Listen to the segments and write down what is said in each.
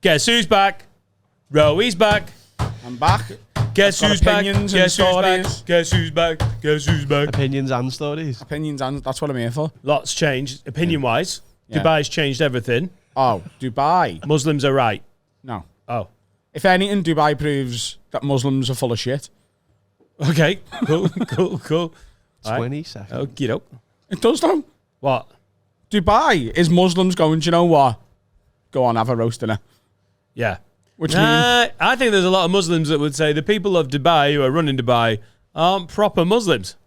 Guess who's back? Roey's back. I'm back. Guess who's back? Opinions Guess and who's back? stories. Guess who's back? Guess who's back? Opinions and stories. Opinions, and that's what I'm here for. Lots changed, opinion-wise. Yeah. Dubai's changed everything. Oh, Dubai. Muslims are right. No. Oh. If anything, Dubai proves that Muslims are full of shit. Okay. Cool. 20 seconds. Okie doke. It does, though. What? Dubai is Muslims going, do you know what? Go on, have a roast dinner. Yeah. Which means... I think there's a lot of Muslims that would say the people of Dubai who are running Dubai aren't proper Muslims.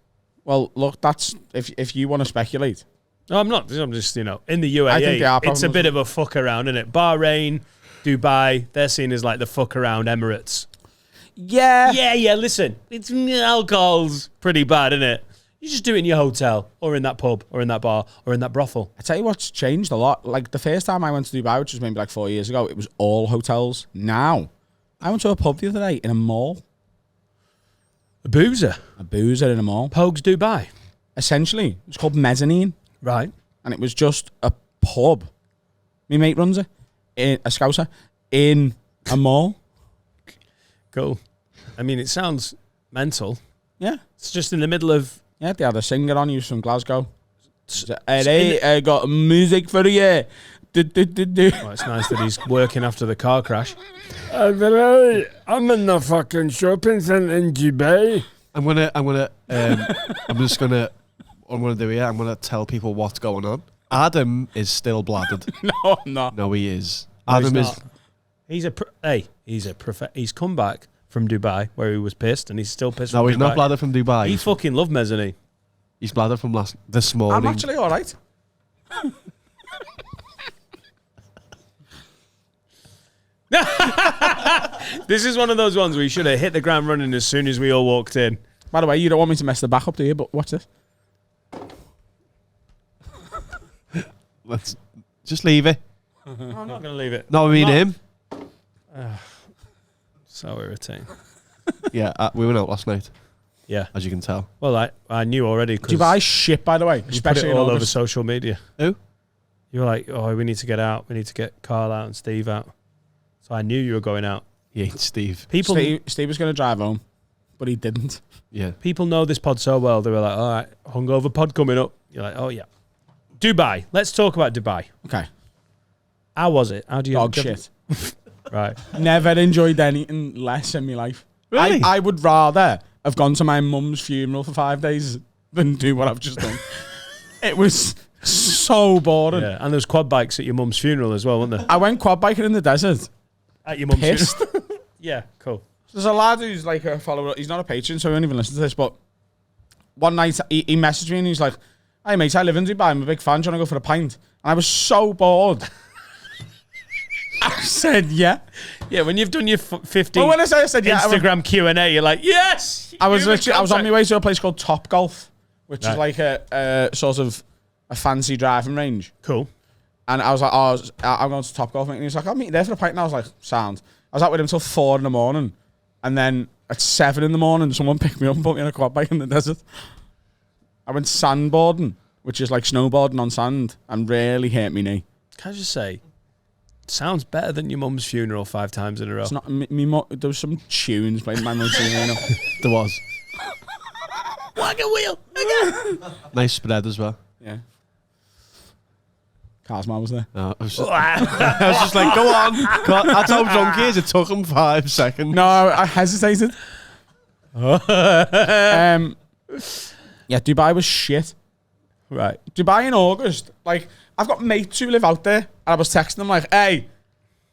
Well, look, that's... If you want to speculate... No, I'm not. I'm just, in the UAE, I think they are proper it's a bit of a fuck around, isn't it? Bahrain, Dubai, they're seen as like the fuck around Emirates. Yeah. Yeah, listen. Alcohol's pretty bad, isn't it? You just do it in your hotel or in that pub or in that bar or in that brothel. I tell you what's changed a lot. Like, the first time I went to Dubai, which was maybe like 4 years ago, it was all hotels. Now, I went to a pub the other day in a mall. A boozer. A boozer in a mall. Pogues Dubai. Essentially, it's called Mezzanine. Right. And it was just a pub. My mate runs it. A Scouser. In a mall. Cool. I mean, it sounds mental. Yeah. It's just in the middle of... Yeah, they had a singer on. He was from Glasgow. Hey, I got music for you. Well, it's nice that he's working after the car crash. I'm in the fucking shopping centre in Dubai. I'm gonna do here. I'm gonna tell people what's going on. Adam is still bladdered. No, I'm not. No, he is. No, Adam he's is. not. He's come back from Dubai where he was pissed, and he's still pissed. No, from he's Dubai. not bladdered from Dubai. He fucking loved Mezzanine. He's bladdered from this morning. I'm actually all right. This is one of those ones where you should have hit the ground running as soon as we all walked in. By the way, you don't want me to mess the back up, do you? But watch this. Let's just leave it. I'm not going to leave it. No, I mean Not- him. So irritating. Yeah, we went out last night, Yeah. as you can tell. Well, I knew already because Dubai shit, by the way. you put Especially it in all over August. social media. Who? You were like, oh, we need to get out. We need to get Carl out and Steve out. So I knew you were going out. He ain't Steve. People Steve was going to drive home, but he didn't. Yeah. people know this pod so well. They were like, all right, hungover pod coming up. You're like, oh, yeah. Dubai. Let's talk about Dubai. Okay. How was it? How do you... Dog shit. Right. Never enjoyed anything less in my life. Really? I would rather have gone to my mum's funeral for 5 days than do what I've just done. It was so boring. Yeah. And there's quad bikes at your mum's funeral as well, weren't there? I went quad biking in the desert. At your mum's Pissed. funeral. Yeah, cool. There's a lad who's like a follower. He's not a patron, so he won't even listen to this. But one night he messaged me and he's like, "Hey mate, I live in Dubai. I'm a big fan. Do you want to go for a pint?" And I was so bored. I said, "Yeah." Yeah, when you've done your 50 Well, when I said yeah, Instagram Q&A, you're like, yes! I was You're in literally, I was on my contact. way to a place called Top Golf, which is Right. like a sort of a fancy driving range. Cool. And I was like, I'm going to Top Golf. And he was like, I'll meet you there for a pint. And I was like, sound. I was out with him till 4 a.m. And then at 7 a.m, someone picked me up and put me on a quad bike in the desert. I went sandboarding, which is like snowboarding on sand, and really hurt me knee. Can I just say, sounds better than your mum's funeral 5 times in a row. It's not there was some tunes playing in my mum's funeral. There was. Wagon wheel! Nice spread as well. Yeah. Carsman was there. I was just like, go on. That's how drunk he is. It took him 5 seconds. No, I hesitated. Yeah, Dubai was shit. Right. Dubai in August. Like, I've got mates who live out there, and I was texting them like, "Hey,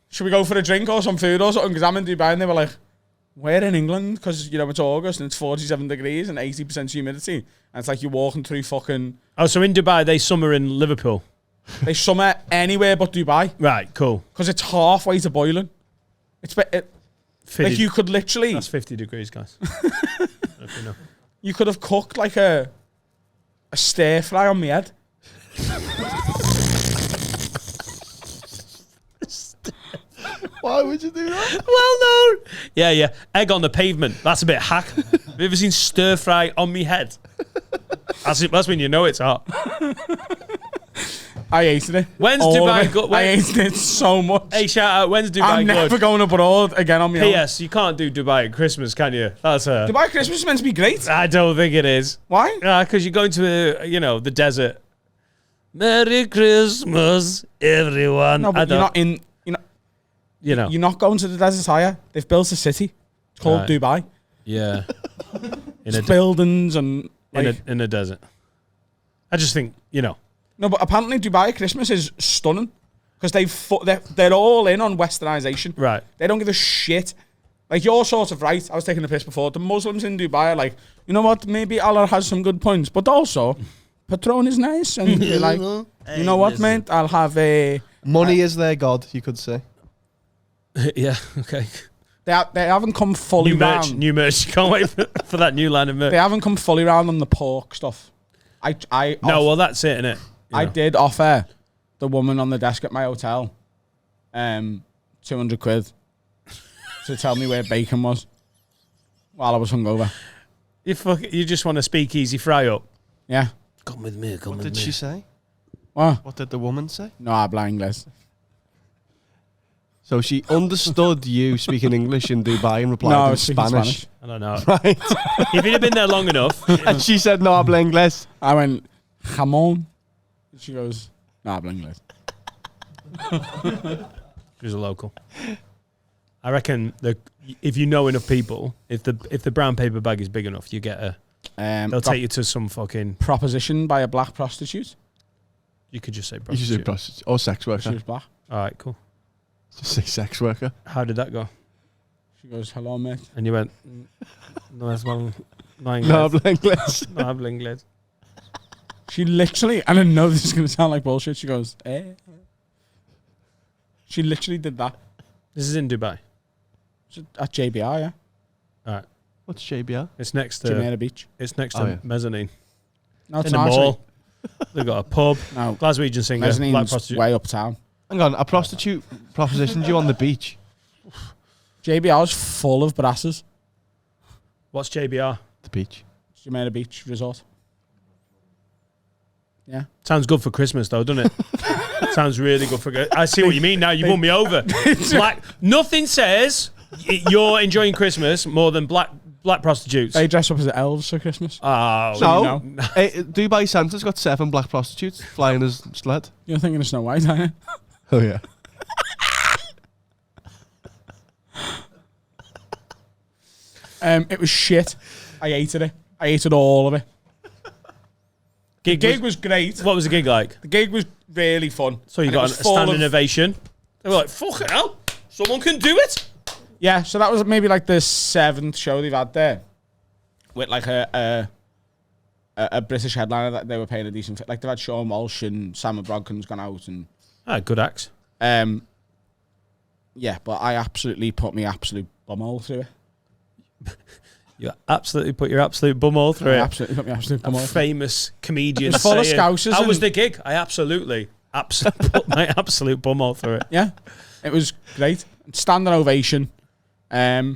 should we go for a drink or some food or something?" Because I'm in Dubai, and they were like, "We're in England because it's August and it's 47 degrees and 80% humidity, and it's like you're walking through fucking." Oh, so in Dubai, they summer in Liverpool. They summer anywhere but Dubai Right, cool. because it's halfway to boiling. Like 50 you could literally, That's 50 degrees, guys. If you know. you could have cooked like a stir fry on my head. Why would you do that? Well known. Yeah. Egg on the pavement. That's a bit hack. Have you ever seen stir fry on me head? That's when you know it's hot. I hated it. When's All of Dubai it. good? I hated it so much. Hey, shout out. When's Dubai I'm never good? going abroad again on my own. P.S. You can't do Dubai at Christmas, can you? That's a. Dubai Christmas is meant to be great. I don't think it is. Why? Because you're going to, the desert. Merry Christmas, everyone. No, but you're not in. You're You're not going to the desert, are you? They've built a city. It's called Right. Dubai. Yeah. In It's buildings and in a desert. I just think, No, but apparently Dubai Christmas is stunning because they're all in on westernization. right. They don't give a shit. Like, you're sort of right. I was taking the piss before. The Muslims in Dubai are like, you know what? Maybe Allah has some good points, but also Patron is nice, and you're like, you know what, mate? I'll have a. Money is their god, you could say. Yeah, okay. They haven't come fully round. New merch. Can't wait for that new line of merch. They haven't come fully round on the pork stuff. Well, that's it, innit? I did offer the woman on the desk at my hotel 200 quid to tell me where bacon was while I was hungover. You just want to speak easy fry up. Yeah. Come with me, What did she say? What? What did the woman say? No habla inglés. So she understood you speaking English in Dubai and replied No, I in was speaking Spanish. I don't know. Right. If you'd have been there long enough, And she said, no habla inglés. I went, jamón. She goes, no habla inglés. she was a local. I reckon if you know enough people, if the brown paper bag is big enough, you get they'll got take you to some fucking. propositioned by a black prostitute. You could just say You should prostitute. say prostitute or sex She worker. was black. All right, cool. Just say sex worker. How did that go? She goes, hello, mate. And you went, no, es mal, no inglés. No habla inglés. No hablo inglés. She literally, and I know this is going to sound like bullshit, she goes, eh. She literally did that. This is in Dubai. At JBR, yeah. All right. What's JBR? It's next to Jumeirah Beach. Mezzanine. No, it's In the not actually. mall. They've got a pub. No, Glaswegian singer. Black Mezzanine's prostitute. way uptown. Hang on, a prostitute propositioned you on the beach. JBR's full of brasses. What's JBR? The beach. Jumeirah Beach Resort. Yeah. Sounds good for Christmas, though, doesn't it? Sounds really good for. I see what you mean now. You won me over. Nothing says you're enjoying Christmas more than black prostitutes. They dress up as elves for Christmas. Oh, No, you know. Dubai Santa's got 7 black prostitutes flying his sled. You're thinking of Snow White, aren't you? Oh yeah. It was shit. I hated it. I hated all of it. The gig was great. What was the gig like? The gig was really fun. So you And it got a was full standing of- ovation. They were like, "Fuck hell, someone can do it." Yeah, so that was maybe like the 7th show they've had there, with like a British headliner that they were paying a decent. Like they've had Sean Walsh and Sam Brogdon's gone out, and Good acts. yeah, but I absolutely put my absolute bumhole through it. You absolutely put your absolute bumhole through I it. absolutely put my absolute A bumhole through it. famous comedian. It's full of saying, Scousers How was and- the gig? I absolutely put my absolute bumhole through it. Yeah, it was great. Standing ovation. Yeah,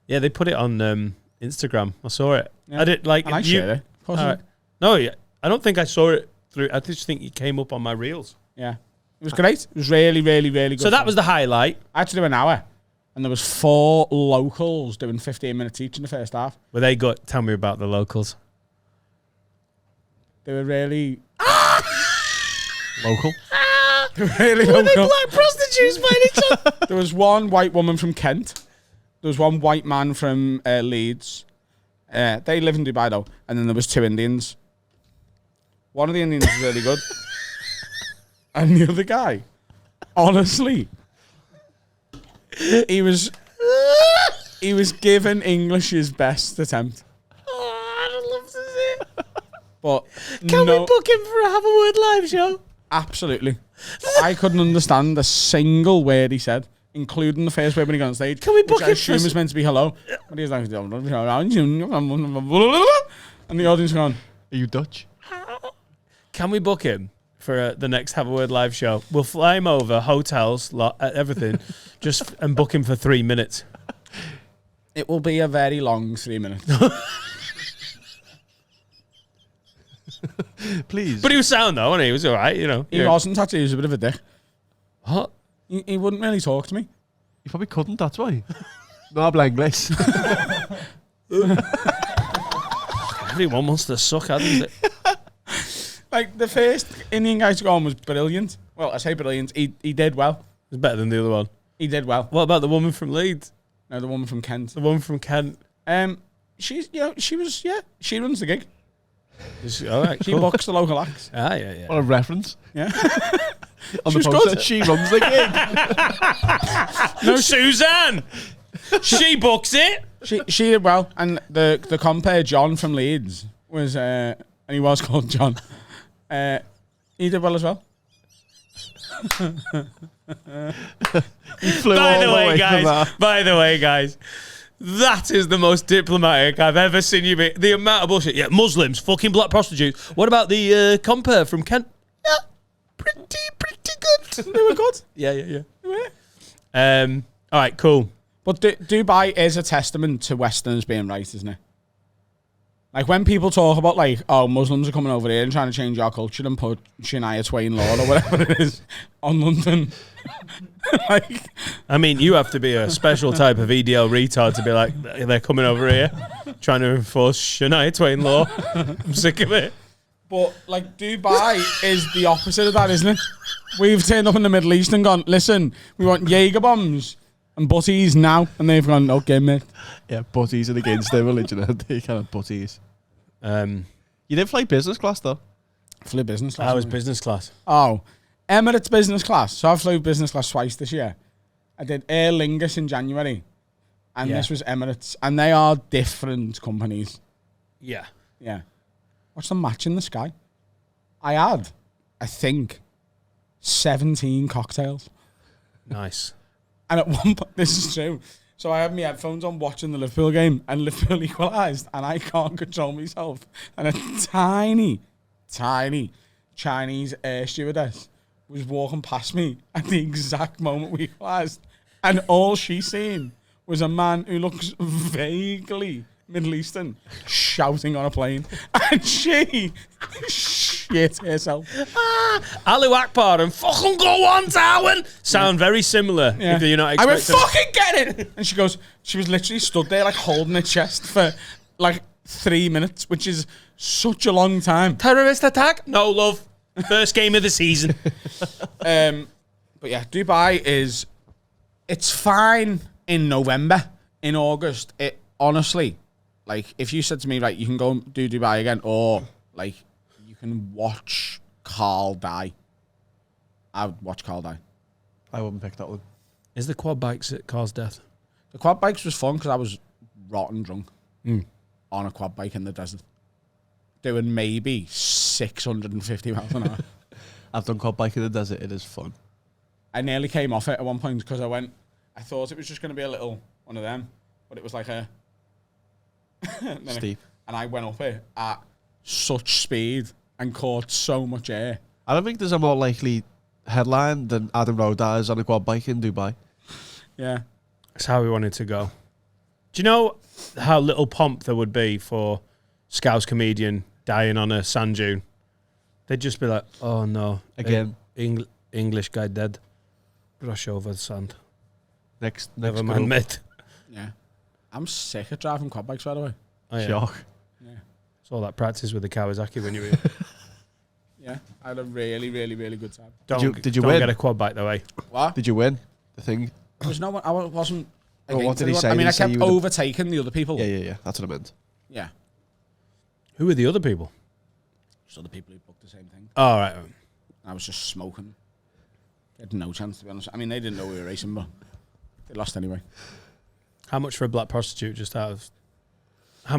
Yeah, they put it on Instagram. I saw it. Yeah. I did like and I you. shared it. Of course I All did. right. No, yeah, I don't think I saw it through. I just think it came up on my reels. Yeah, it was great. It was really, really, really good. So that fun. was the highlight. I had to do an hour, and there was 4 locals doing 15 minutes each in the first half. Where they got. Tell me about the locals. They were really, Local. really local. Black prostitutes by any chance? There was one white woman from Kent. There was one white man from Leeds. They live in Dubai though. And then there was 2 Indians. One of the Indians was really good. And the other guy, honestly, he was given English his best attempt. Oh, I'd love to see it. But Can no, we book him for a Have a Word live show? absolutely. I couldn't understand a single word he said, including the first word when he got on stage. Can we book which I him assume for is meant to be hello. But he's like, and the audience going, Are you Dutch? Can we book him for the next Have a Word live show? We'll fly him over, hotels, everything, and book him for 3 minutes. it will be a very long 3 minutes. Please. But he was sound though, wasn't he? He was all right, you know. He wasn't actually. He was a bit of a dick. What? He wouldn't really talk to me. You probably couldn't, that's why. No habla inglés. Everyone wants to suck, hasn't it? Like, the first Indian guy to go on was brilliant. Well, I say brilliant. He did well. It's better than the other one. He did well. What about the woman from Leeds? No, the woman from Kent. The woman from Kent. She runs the gig. All right, She cool. books the local acts. Ah, yeah. What a reference. Yeah. On She the was poster, good. she runs the gig. No, Suzanne. She books it. She did well. And the compere, John from Leeds, was, and he was called John. He did well as well. He flew By all the way, from that. guys, that is the most diplomatic I've ever seen you be. The amount of bullshit. Yeah, Muslims, fucking black prostitutes. What about the compere from Kent? Yeah, pretty good. They were good. Yeah. All right, cool. But Dubai is a testament to Westerners being right, isn't it? Like, when people talk about, like, oh, Muslims are coming over here and trying to change our culture and put Shania Twain law or whatever it is on London. Like, I mean, you have to be a special type of EDL retard to be like, they're coming over here trying to enforce Shania Twain law. I'm sick of it. but, like, Dubai is the opposite of that, isn't it? We've turned up in the Middle East and gone, listen, we want Jaeger bombs and butties now. And they've gone, okay, mate. Yeah, butties are against their religion, aren't they? Kind of butties. You did fly business class, though. Flew business class. I was business class. Oh, Emirates business class. So I flew business class twice this year. I did Aer Lingus in January. And Yeah. this was Emirates. And they are different companies. Yeah. Yeah. What's the match in the sky? I had, I think, 17 cocktails. Nice. And at one point, this is true. So I had my headphones on watching the Liverpool game, and Liverpool equalised, and I can't control myself. And a tiny Chinese air stewardess was walking past me at the exact moment we equalised. And all she seen was a man who looks vaguely Middle Eastern shouting on a plane. And she shit herself. Alu Akbar and fucking go on, Darwin sound very similar. Yeah. If you're not I went, expecting. fucking get it! And she goes, she was literally stood there like holding her chest for like 3 minutes, which is such a long time. Terrorist attack? No, love. First game of the season. But yeah, Dubai it's fine in November. In August, it honestly, like, if you said to me, like, you can go and do Dubai again, or like you can watch Carl die, I would watch Carl die. I wouldn't pick that one. Is the quad bikes at Carl's death? The quad bikes was fun because I was rotten drunk on a quad bike in the desert, doing maybe 650 miles an hour. I've done quad bike in the desert. It is fun. I nearly came off it at one point because I thought it was just going to be a little one of them, but it was like a Steep. and I went up it at such speed and caught so much air. I don't think there's a more likely headline than Adam Rowe dies on a quad bike in Dubai. Yeah. That's how we wanted to go. Do you know how little pomp there would be for Scouse comedian dying on a sand dune? They'd just be like, oh no. Again. English guy dead. Brush over the sand. Next Never group. mind, mate. Yeah. I'm sick of driving quad bikes, by the way. Oh, yeah. Shock. Yeah. It's all that practice with the Kawasaki when you were Yeah. I had a really, really, really good time. Did you don't win? get a quad bike that way. What? Did you win the thing? There was no one, I wasn't. Well, what against did he anyone. say? I mean, Did he I say kept you were the- overtaking the other people. Yeah. That's what I meant. Yeah. Who are the other people? Just other people who booked the same thing. Oh, right. I was just smoking. They had no chance, to be honest. I mean, they didn't know we were racing, but they lost anyway. How much for a black prostitute just out of...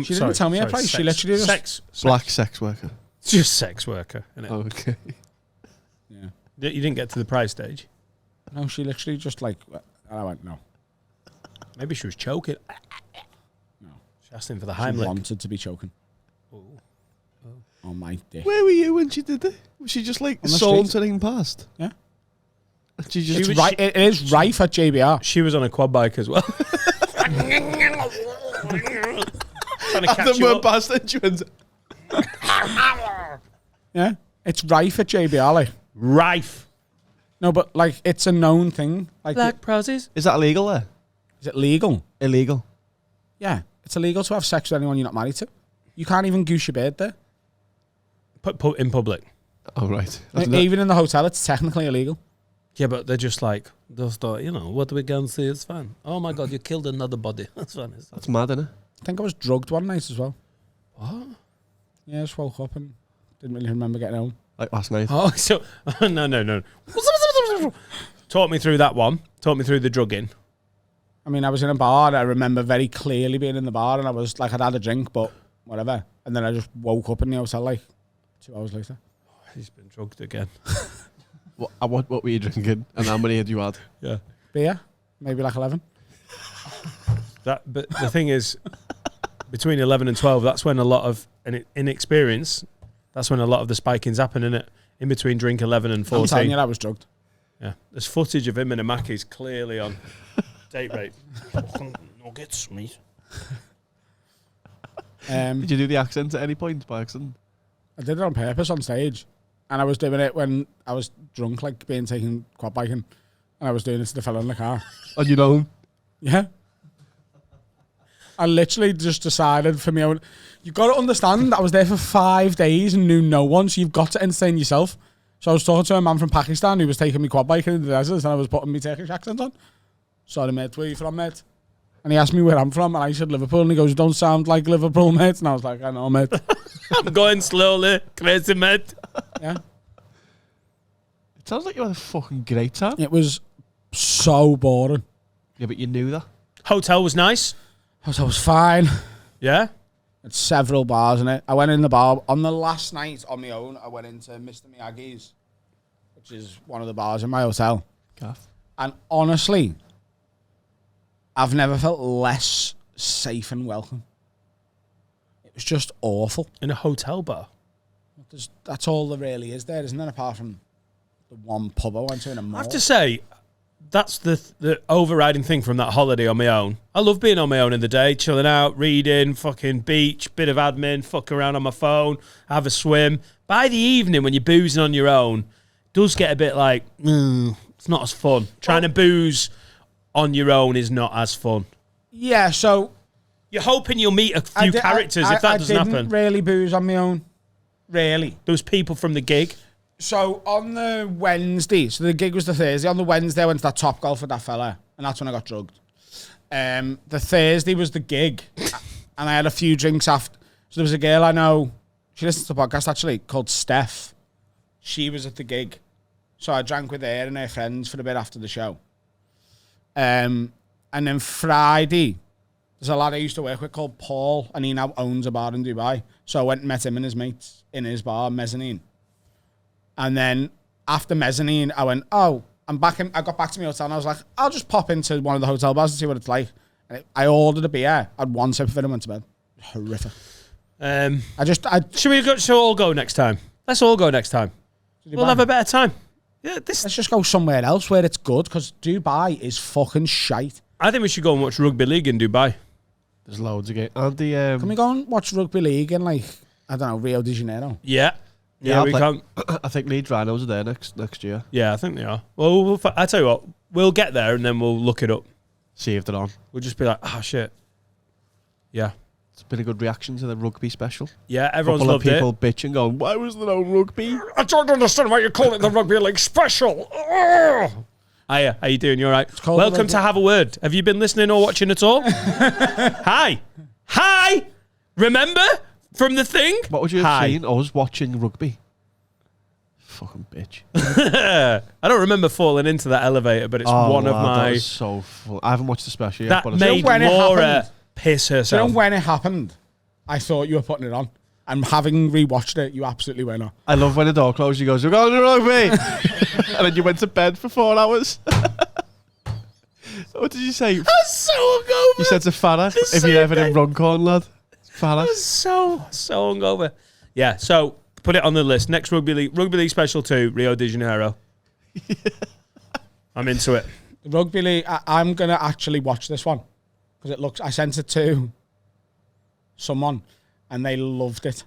She didn't tell me her price. She literally just... Sex. Black sex worker. It's just sex worker, innit? Oh, okay. Yeah. You didn't get to the prize stage. No, she literally just like... I went, no. Maybe she was choking. No. She asked him for the She Heimlich. wanted to be choking. On my dick. Where were you when she did it? Was she just like On the sauntering past? Yeah. She just It's right, it is rife at JBR. She was on a quad bike as well. Trying to catch Adam you went up. past and she went. Yeah, it's rife at JBR. Like. Rife. No, but like it's a known thing. Like, Black prosies. Is that illegal there? is it legal? Illegal. Yeah, it's illegal to have sex with anyone you're not married to. You can't even goose your beard there. Put in public. Oh, right. Even in the hotel, it's technically illegal. Yeah, but they're just like, they'll start, what we can see is fine. Oh my God, you killed another body. That's fine. That's mad, isn't it? I think I was drugged one night as well. What? Yeah, I just woke up and didn't really remember getting home. Like last night. Oh, so, no. Talk me through that one. Talk me through the drugging. I mean, I was in a bar and I remember very clearly being in the bar and I was like, I'd had a drink, but whatever. And then I just woke up in the hotel like 2 hours later. He's been drugged again. What were you drinking? And how many had you had? Yeah. Beer, maybe like 11. But the thing is, between 11 and 12, that's when a lot of inexperience, that's when a lot of the spiking's happen, innit? In between drink 11 and 14. I'm telling you, I was drugged. Yeah. There's footage of him and a Mackey's clearly on date rape. Nuggets, mate. Did you do the accent at any point by accident? I did it on purpose on stage. And I was doing it when I was drunk, like being taken quad biking. And I was doing it to the fella in the car. On your own? Yeah. I literally just decided for me own. You've got to understand, I was there for 5 days and knew no one, so you've got to entertain yourself. So I was talking to a man from Pakistan who was taking me quad biking in the desert and I was putting my Turkish accent on. Sorry, mate, where are you from, mate? And he asked me where I'm from and I said Liverpool and he goes, don't sound like Liverpool, mate. And I was like, I know, mate. I'm going slowly, crazy, mate. Yeah. It sounds like you had a fucking great time. It was so boring. Yeah, but you knew that. Hotel was nice. Hotel was fine. Yeah. It's several bars in it. I went in the bar on the last night on my own. I went into Mr. Miyagi's, which is one of the bars in my hotel. Gaff. And honestly, I've never felt less safe and welcome. It was just awful. In a hotel bar. That's all there really is there, isn't there? Apart from the one pub I went to in a mall. I have to say, that's the overriding thing from that holiday on my own. I love being on my own in the day, chilling out, reading, fucking beach, bit of admin, fuck around on my phone, have a swim. By the evening, when you're boozing on your own, it does get a bit like, it's not as fun. Trying to booze on your own is not as fun. Yeah, so You're hoping you'll meet a few characters if that doesn't happen. I didn't really booze on my own. Really. There was people from the gig. So on the Wednesday, so the gig was the Thursday. On the Wednesday, I went to that Top Golf with that fella, and that's when I got drugged. The Thursday was the gig, and I had a few drinks after. So there was a girl I know, she listens to the podcast actually, called Steph. She was at the gig. So I drank with her and her friends for a bit after the show. And then Friday, there's a lad I used to work with called Paul, and he now owns a bar in Dubai. So I went and met him and his mates in his bar, Mezzanine. And then after Mezzanine, I went, I got back to my hotel and I was like, I'll just pop into one of the hotel bars and see what it's like. And I ordered a beer, I had one sip of it and went to bed. Horrific. Should we all go next time? Let's all go next time. We'll have a better time. Yeah, Let's just go somewhere else where it's good, because Dubai is fucking shite. I think we should go and watch rugby league in Dubai. There's loads of games. And the Can we go and watch rugby league in, like, I don't know, Rio de Janeiro? Yeah, we can. I think Leeds Rhinos are there next year. Yeah, I think they are. Well, I tell you what, we'll get there and then we'll look it up. See if they're on. We'll just be like, oh shit. Yeah. It's been a good reaction to the rugby special. Yeah, everyone's Couple loved of people it. bitching, going, "Why was there no rugby?" I don't understand why you call it the rugby league special. Ugh. Hiya, how you doing? You all right? called Welcome the to Have a Word. Have you been listening or watching at all? Hi. Remember from the thing? What would you have Hi. seen? Us watching rugby. Fucking bitch. I don't remember falling into that elevator, but it's one of That my... was so full. I haven't watched the special yet. That but made when it Laura happened- piss Do you herself. know when it happened, I thought you were putting it on. And having rewatched it, you absolutely went on. I love when the door closed. He goes, "We're going to rugby," and then you went to bed for 4 hours. What did you say? I'm so hungover. You said to Farah, It's "If so you're ever good. in Runcorn, lad, Farah." I'm so hungover. Yeah, so put it on the list. Next Rugby League Special 2, Rio de Janeiro. I'm into it. The rugby league, I'm going to actually watch this one. Because it looks, I sent it to someone and they loved it.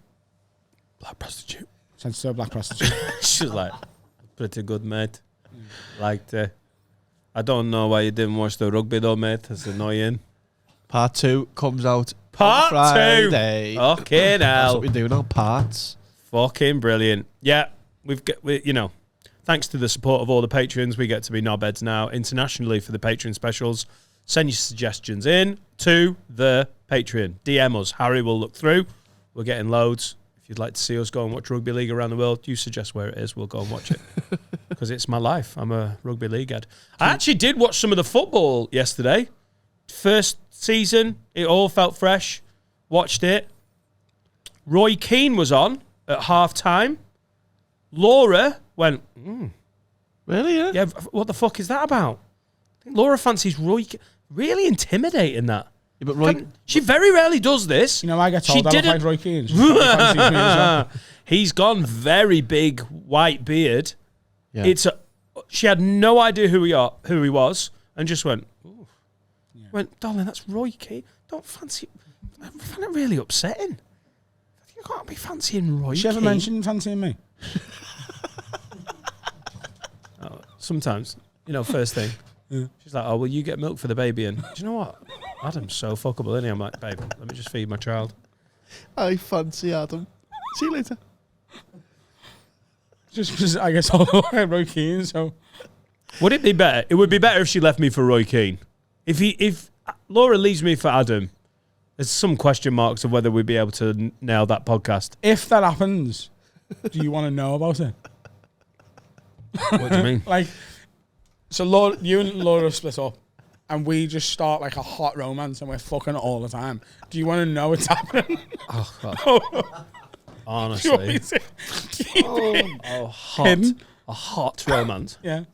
Black prostitute. Sent to a black prostitute. She's like, pretty good, mate. Liked it. I don't know why you didn't watch the rugby though, mate. That's annoying. Part 2 comes out Part on 2. Friday. Okay, That's now. what we do now, parts. Fucking brilliant. Yeah, thanks to the support of all the patrons, we get to be knobheads now internationally for the Patreon specials. Send your suggestions in to the Patreon. DM us. Harry will look through. We're getting loads. If you'd like to see us go and watch rugby league around the world, you suggest where it is. We'll go and watch it. Because it's my life. I'm a rugby league head. I actually did watch some of the football yesterday. First season, it all felt fresh. Watched it. Roy Keane was on at half time. Laura went, Really, yeah? yeah, what the fuck is that about? I think Laura fancies Roy. Really intimidating, that. Yeah, but Roy, She very rarely does this. You know, I get told She I look didn't- like Roy Keane. She fancies me as well. He's gone very big white beard. yeah. She had no idea who he was, and just went, ooh. Went, darling, that's Roy Keane. Don't fancy. I find it really upsetting. You can't be fancying Roy She ever Keane. mentioned fancying me? Sometimes, first thing. She's like, oh, will you get milk for the baby? And do you know what? Adam's so fuckable, isn't he? I'm like, babe, let me just feed my child. I fancy Adam. See you later. Just because I guess I look like Roy Keane, so. Would it be better? It would be better if she left me for Roy Keane. If Laura leaves me for Adam, there's some question marks of whether we'd be able to nail that podcast. If that happens, do you want to know about it? What do you mean? Like, so Laura, you and Laura split up, and we just start like a hot romance, and we're fucking all the time. Do you want to know what's happening? Oh, God. Do you want me Honestly. to keep it? Oh, hot. Hidden? A hot romance. Yeah.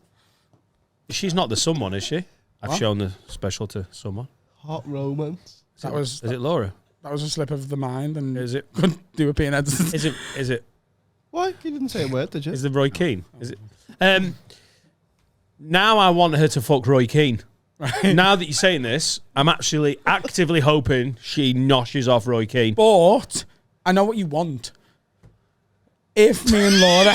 She's not the someone, is she? I've What? shown the special to someone. Hot romance. Is it Laura? That was a slip of the mind, and Is it? couldn't do a peanut. Is it? Why? You didn't say a word, did you? Is it Roy Keane? Is it? Now I want her to fuck Roy Keane. Right. Now that you're saying this, I'm actually actively hoping she noshes off Roy Keane. But I know what you want. If me and Laura,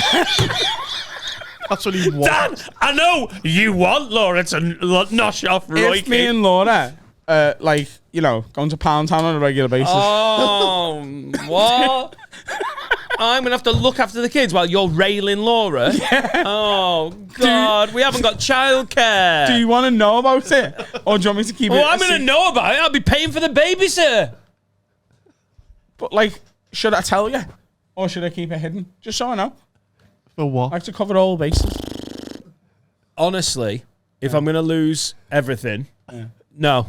That's what he wants. Dan, I know you want Laura to nosh off Roy if me Keane. and Laura, going to Pound Town on a regular basis. Oh, what? I'm going to have to look after the kids while you're railing Laura? Yeah. Oh, God. We haven't got childcare. Do you want to know about it, or do you want me to keep it? I'm going to know about it. I'll be paying for the babysitter. But like, should I tell you, or should I keep it hidden? Just so I know. For what? I like to cover all bases. Honestly, if I'm going to lose everything, no.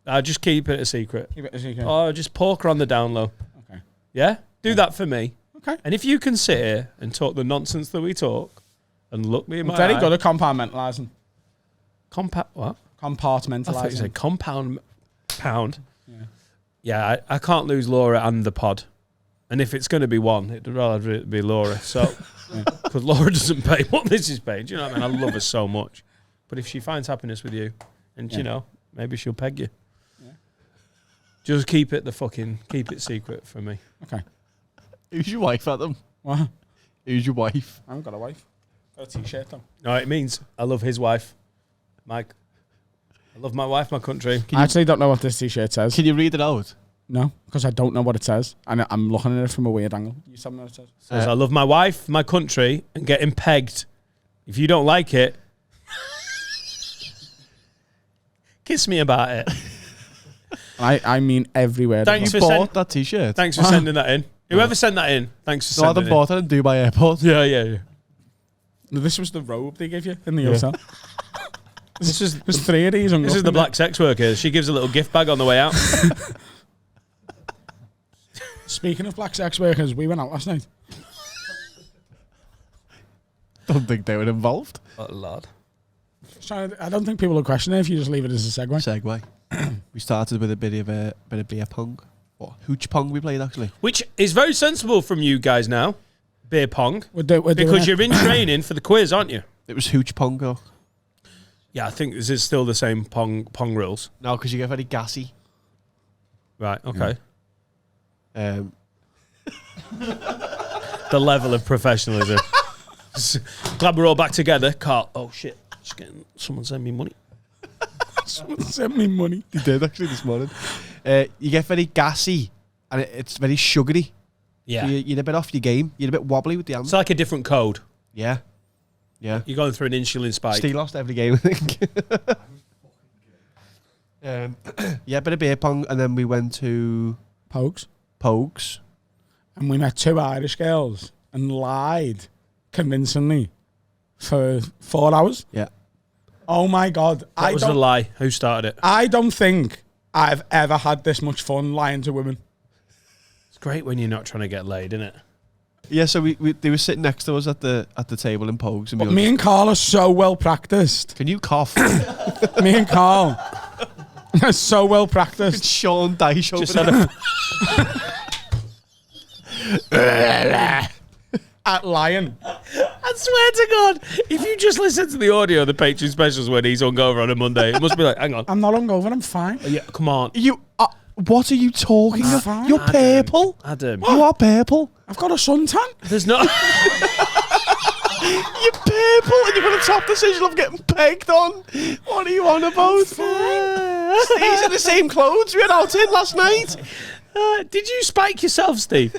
I'll just keep it a secret. Keep it a secret. Oh, just poke her on the down low. Okay. Yeah? Do that for me. Okay. And if you can sit here and talk the nonsense that we talk and look me in my Very eye. good at compartmentalising. What? I thought you Compartmentalising. said pound. Yeah, I can't lose Laura and the pod. And if it's going to be one, it'd rather be Laura. So, because Laura doesn't pay what this is paying. Do you know what I mean? I love her so much. But if she finds happiness with you, and maybe she'll peg you. Yeah. Just keep it secret for me. Okay. Who's your wife, Adam? What? Who's your wife? I haven't got a wife. Got a t-shirt though. No, it means I love his wife, Mike. I love my wife, my country. I actually don't know what this t-shirt says. Can you read it out? No, because I don't know what it says, and I'm looking at it from a weird angle. You tell me what it says. Says I love my wife, my country, and getting pegged. If you don't like it, kiss me about it. I mean every word. Thanks You for bought that t-shirt. Thanks for sending that in. Whoever sent that in, thanks for No, sending Adam it. bought it in Dubai Airport. Yeah. This was the robe they gave you in the hotel. This is There's three of these. this is the black sex worker. She gives a little gift bag on the way out. Speaking of black sex workers, we went out last night. Don't think they were involved. Oh, Lord. So I don't think people will question it if you just leave it as a segue. Segue. We started with a bit of beer pong. Or hooch pong we played, actually. Which is very sensible from you guys now. Beer pong. We're doing Because it. you're in training for the quiz, aren't you? It was hooch pong, though. Yeah, I think this is still the same pong rules. No, because you get very gassy. Right, okay. The level of professionalism. Glad we're all back together. Carl. Oh shit! Just getting someone send me money. Someone sent me money. He did actually this morning. You get very gassy and it's very sugary. Yeah. So you're a bit off your game. You're a bit wobbly with the hands. It's like a different code. Yeah. You're going through an insulin spike. Steve lost every game, I think. Yeah, a bit of beer pong, and then we went to Pogues. And we met 2 Irish girls and lied convincingly for 4 hours. Yeah. Oh my God. What was the lie? Who started it? I don't think I've ever had this much fun lying to women. It's great when you're not trying to get laid, isn't it? Yeah, so they were sitting next to us at the table in Pogues. And But me and Carl are so well practiced. Can you cough? Me and Carl are so well It's practiced. Sean Dyche over Just there. At lying. I swear to God, if you just listen to the audio of the Patreon specials when he's hungover on a Monday, it must be like, hang on. I'm not hungover, I'm fine. Yeah, come on. You, what are you talking about? Fine. You're purple. Adam. You are purple. I've got a suntan. There's not... You're purple and you've got a top decision of getting pegged on. What are you on about? He's in the same clothes we had out in last night. did you spike yourself, Steve?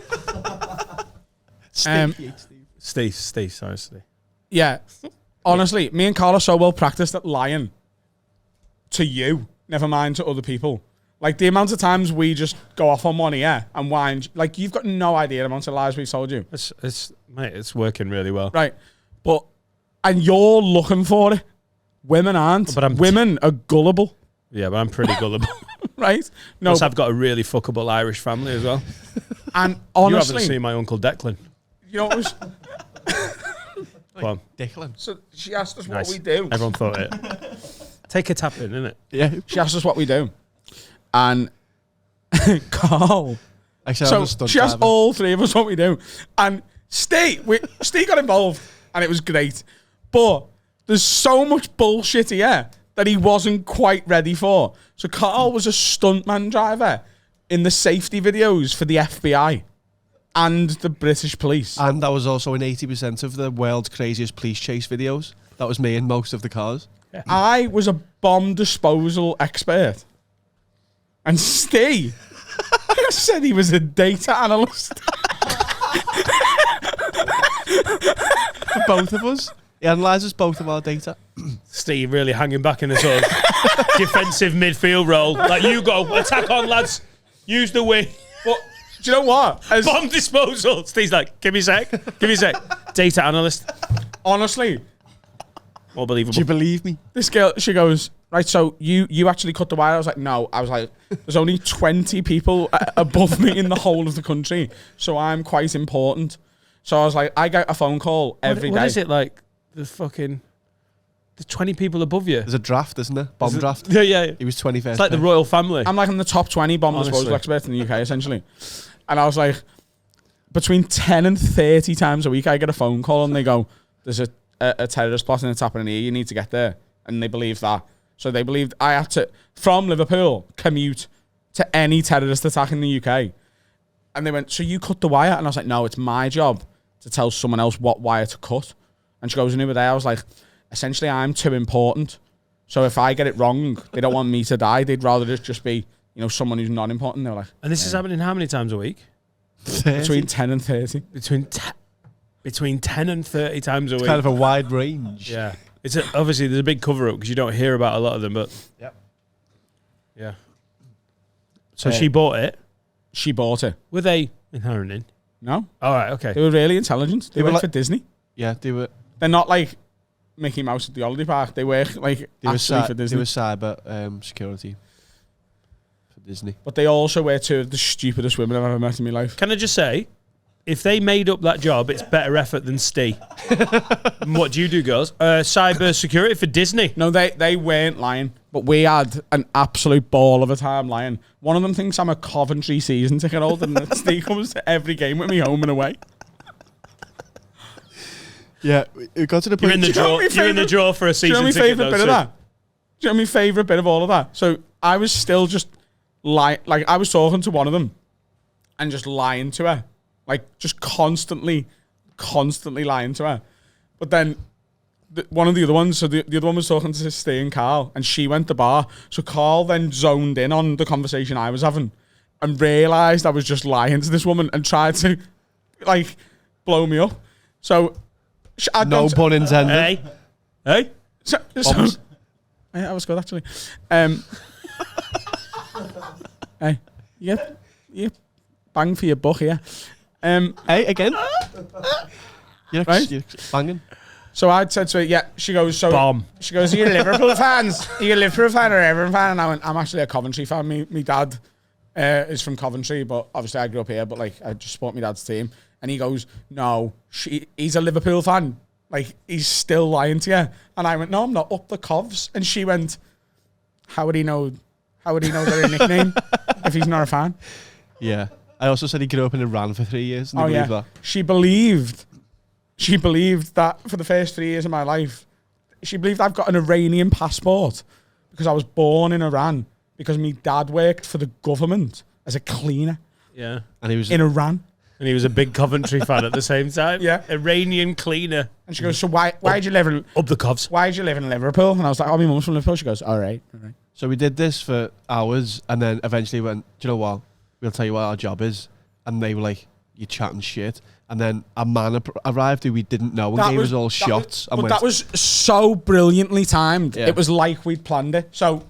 Steve. Steve, sorry, Steve. Yeah. Honestly, me and Carl are so well practiced at lying to you, never mind to other people. Like the amount of times we just go off on one ear and whine, like you've got no idea the amount of lies we've told you. Mate, it's working really well. Right. And you're looking for it. Women aren't. But Women are gullible. Yeah, but I'm pretty gullible. Right? No. Plus, I've got a really fuckable Irish family as well. And You honestly, haven't seen my uncle Declan. you know what was Go on. Declan. so she asked us Nice. what we do. Everyone thought it. Take a tap in, innit? Yeah. She asked us what we do. And Carl. Actually, So I'm a stunt she asked driver. all 3 of us what we do. And Steve got involved and it was great. But there's so much bullshit here that he wasn't quite ready for. So Carl was a stuntman driver in the safety videos for the FBI and the British police. And I was also in 80% of the world's craziest police chase videos. That was me in most of the cars. I was a bomb disposal expert. And Steve said he was a data analyst. For both of us. He analyses both of our data. Steve really hanging back in the sort of defensive midfield role. Like, you go, attack on, lads. Use the wing. But do you know what? Bomb disposal. Steve's like, give me a sec. Data analyst. Honestly, More believable. Do you believe me? this girl, she goes, right, so you actually cut the wire? I was like, no. I was like, there's only 20 people above me in the whole of the country, so I'm quite important. So I was like, I get a phone call every day. What is it like? The 20 people above you. There's a draft, isn't there? Bomb draft. Yeah, yeah. He was 21st. It's like the royal family. I'm like in the top 20 bomb Honestly. disposal experts in the UK, essentially. And I was like, between 10 and 30 times a week, I get a phone call and they go, there's a terrorist plot and it's happening here. You need to get there. And they believe that. So they believed I had to, from Liverpool, commute to any terrorist attack in the UK. And they went, so you cut the wire? And I was like, no, it's my job to tell someone else what wire to cut. And she goes, and the other day I was like, essentially I'm too important. So if I get it wrong, they don't want me to die. They'd rather just be, someone who's not important. They were like, And this is happening how many times a week? between 10 and 30. Between 10 and 30 times a week. kind of a wide range. Yeah. Obviously, there's a big cover-up because you don't hear about a lot of them, but... Yep. Yeah. So she bought it. She bought it. Were they inheriting? No? All right, okay. They were really intelligent. They They were work like- for Disney. Yeah, they were They're not like Mickey Mouse at the holiday park. They work like actually for Disney. cyber security for Disney. But they also were 2 of the stupidest women I've ever met in my life. Can I just say, if they made up that job, it's better effort than Steve. And what do you do, girls? Cyber security for Disney. No, they weren't lying. But we had an absolute ball of a time lying. One of them thinks I'm a Coventry season ticket holder and Steve comes to every game with me home and away. Yeah, it got to the You're point. in the Do you know draw. what my You're in the favourite- draw for a Do you season know my ticket. favourite bit of that? Do you know my favourite bit of all of that? So I was still just like I was talking to one of them and just lying to her. Like just constantly constantly lying to her. But then one of the other ones, so the other one was talking to Steve and Carl, and she went to bar. So Carl then zoned in on the conversation I was having and realised I was just lying to this woman and tried to, like, blow me up. So... No pun intended. Hey. Hey. So yeah, that was good, actually. Hey, you bang for your buck here. Hey, again? You're banging. So I said to her, yeah, she goes, Bomb. She goes, are you Liverpool fans? Are you a Liverpool fan or Everton fan? And I went, I'm actually a Coventry fan. Me dad is from Coventry, but obviously I grew up here, but like I just support my dad's team. And he goes, no, he's a Liverpool fan. Like, he's still lying to you. And I went, no, I'm not, up the Covs. And she went, how would he know their nickname if he's not a fan? Yeah. I also said he grew up in Iran for 3 years. And Yeah. that. She believed that for the first 3 years of my life, she believed I've got an Iranian passport because I was born in Iran because my dad worked for the government as a cleaner Yeah. And he was in Iran. And he was a big Coventry fan at the same time. Yeah. Iranian cleaner. And she goes, so why'd you live in Up the Covs. why'd you live in Liverpool? And I was like, oh, my mum's from Liverpool. She goes, all right. So we did this for hours, and then eventually went, do you know what? We'll tell you what our job is. And they were like, you're chatting shit. And then a man arrived who we didn't know and gave us all shots. But that was so brilliantly timed. Yeah. It was like we'd planned it. So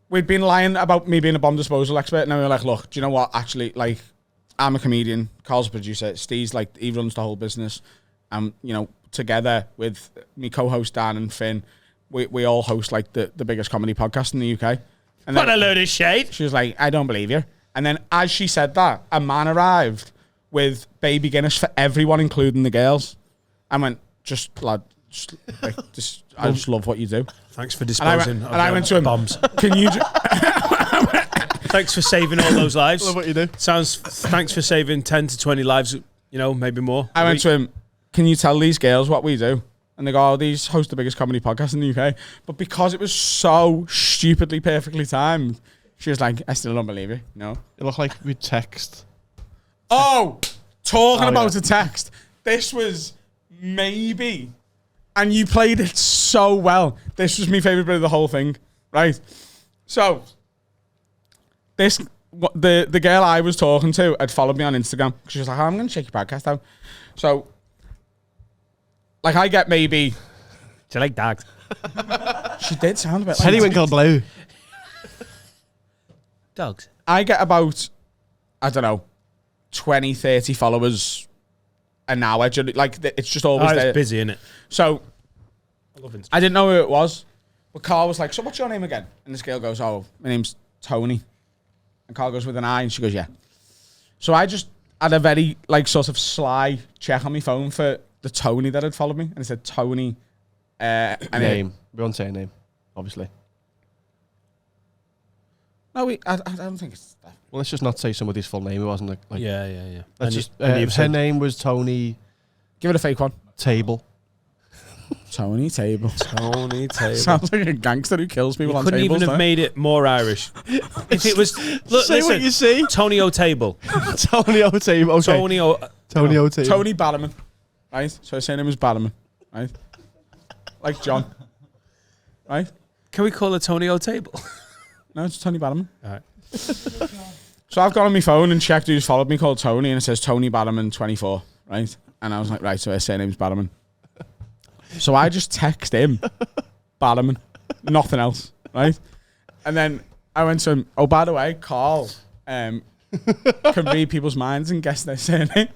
we'd been lying about me being a bomb disposal expert, and then we were like, look, do you know what? Actually, like, I'm a comedian. Carl's a producer. Steve's like, he runs the whole business. And, you know, together with me co-host Dan and Finn, we all host like the biggest comedy podcast in the UK. And What then a load of shade. she was like, I don't believe you. And then as she said that, a man arrived with baby Guinness for everyone, including the girls. I went, I just love what you do. Thanks for disposing And I went to him, bombs. can you... Thanks for saving all those lives. Love what you do. Thanks for saving 10 to 20 lives, you know, maybe more. I went to him, can you tell these girls what we do? And they go, oh, these host the biggest comedy podcast in the UK. But because it was so stupidly perfectly timed, she was like, I still don't believe you. No. It looked like we text. Oh, talking about yeah. a text. This was maybe, and you played it so well. This was my favourite bit of the whole thing, right? So, the girl I was talking to had followed me on Instagram. She was like, oh, I'm going to check your podcast out. So, like, I get maybe... Do you like dogs? She did sound a bit like... Periwinkle blue. Dogs. I get about, I don't know, 20, 30 followers an hour. Like, it's just always there. It's busy, innit? So, I love Instagram. I didn't know who it was. But Carl was like, so what's your name again? And this girl goes, oh, my name's Tony. And Carl goes with an I, and she goes, yeah. So I just had a very, like, sort of sly check on my phone for the Tony that had followed me. And it said Tony. And Name. We won't say a name, obviously. No, I don't think it's that. Well, let's just not say somebody's full name. It wasn't like Yeah. Let's just. and you've Her said name was Tony Give it a fake one. Table. Tony Table. Tony Taylor. Sounds like a gangster who kills people You on couldn't tables. even have made it more Irish. If it was... Look, Say listen, what you see. Tony O'Table. Tony O Table. Okay. Tony O... Tony O Table. Tony Bannerman. Right? So his name is Bannerman. Right? Like John. Right? Can we call her Tony O'Table? No, it's Tony Bannerman. All right. So I've gone on my phone and checked who's followed me called Tony, and it says Tony Bannerman 24. Right? And I was like, right, so his surname's Bannerman. So I just text him Bannerman. Nothing else. Right? And then I went to him, oh, by the way, Carl can read people's minds and guess their surname.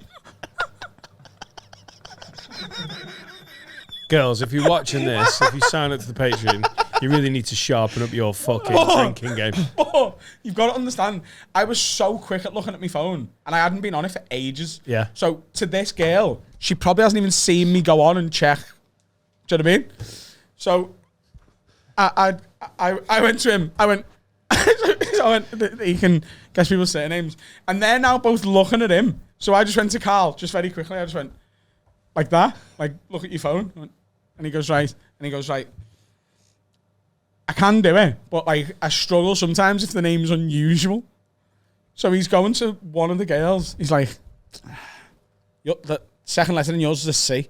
Girls, if you're watching this, if you sign up to the Patreon, you really need to sharpen up your fucking drinking game. Oh, you've got to understand, I was so quick at looking at my phone, and I hadn't been on it for ages. Yeah. So to this girl, she probably hasn't even seen me go on and check. Do you know what I mean? So I went to him. I went, he can guess people's surnames. And they're now both looking at him. So I just went to Carl, just very quickly. I just went, like that. Like, look at your phone. And he goes, right. And he goes, right. I can do it, but like I struggle sometimes if the name's unusual. So he's going to one of the girls. He's like, second letter in yours is a C.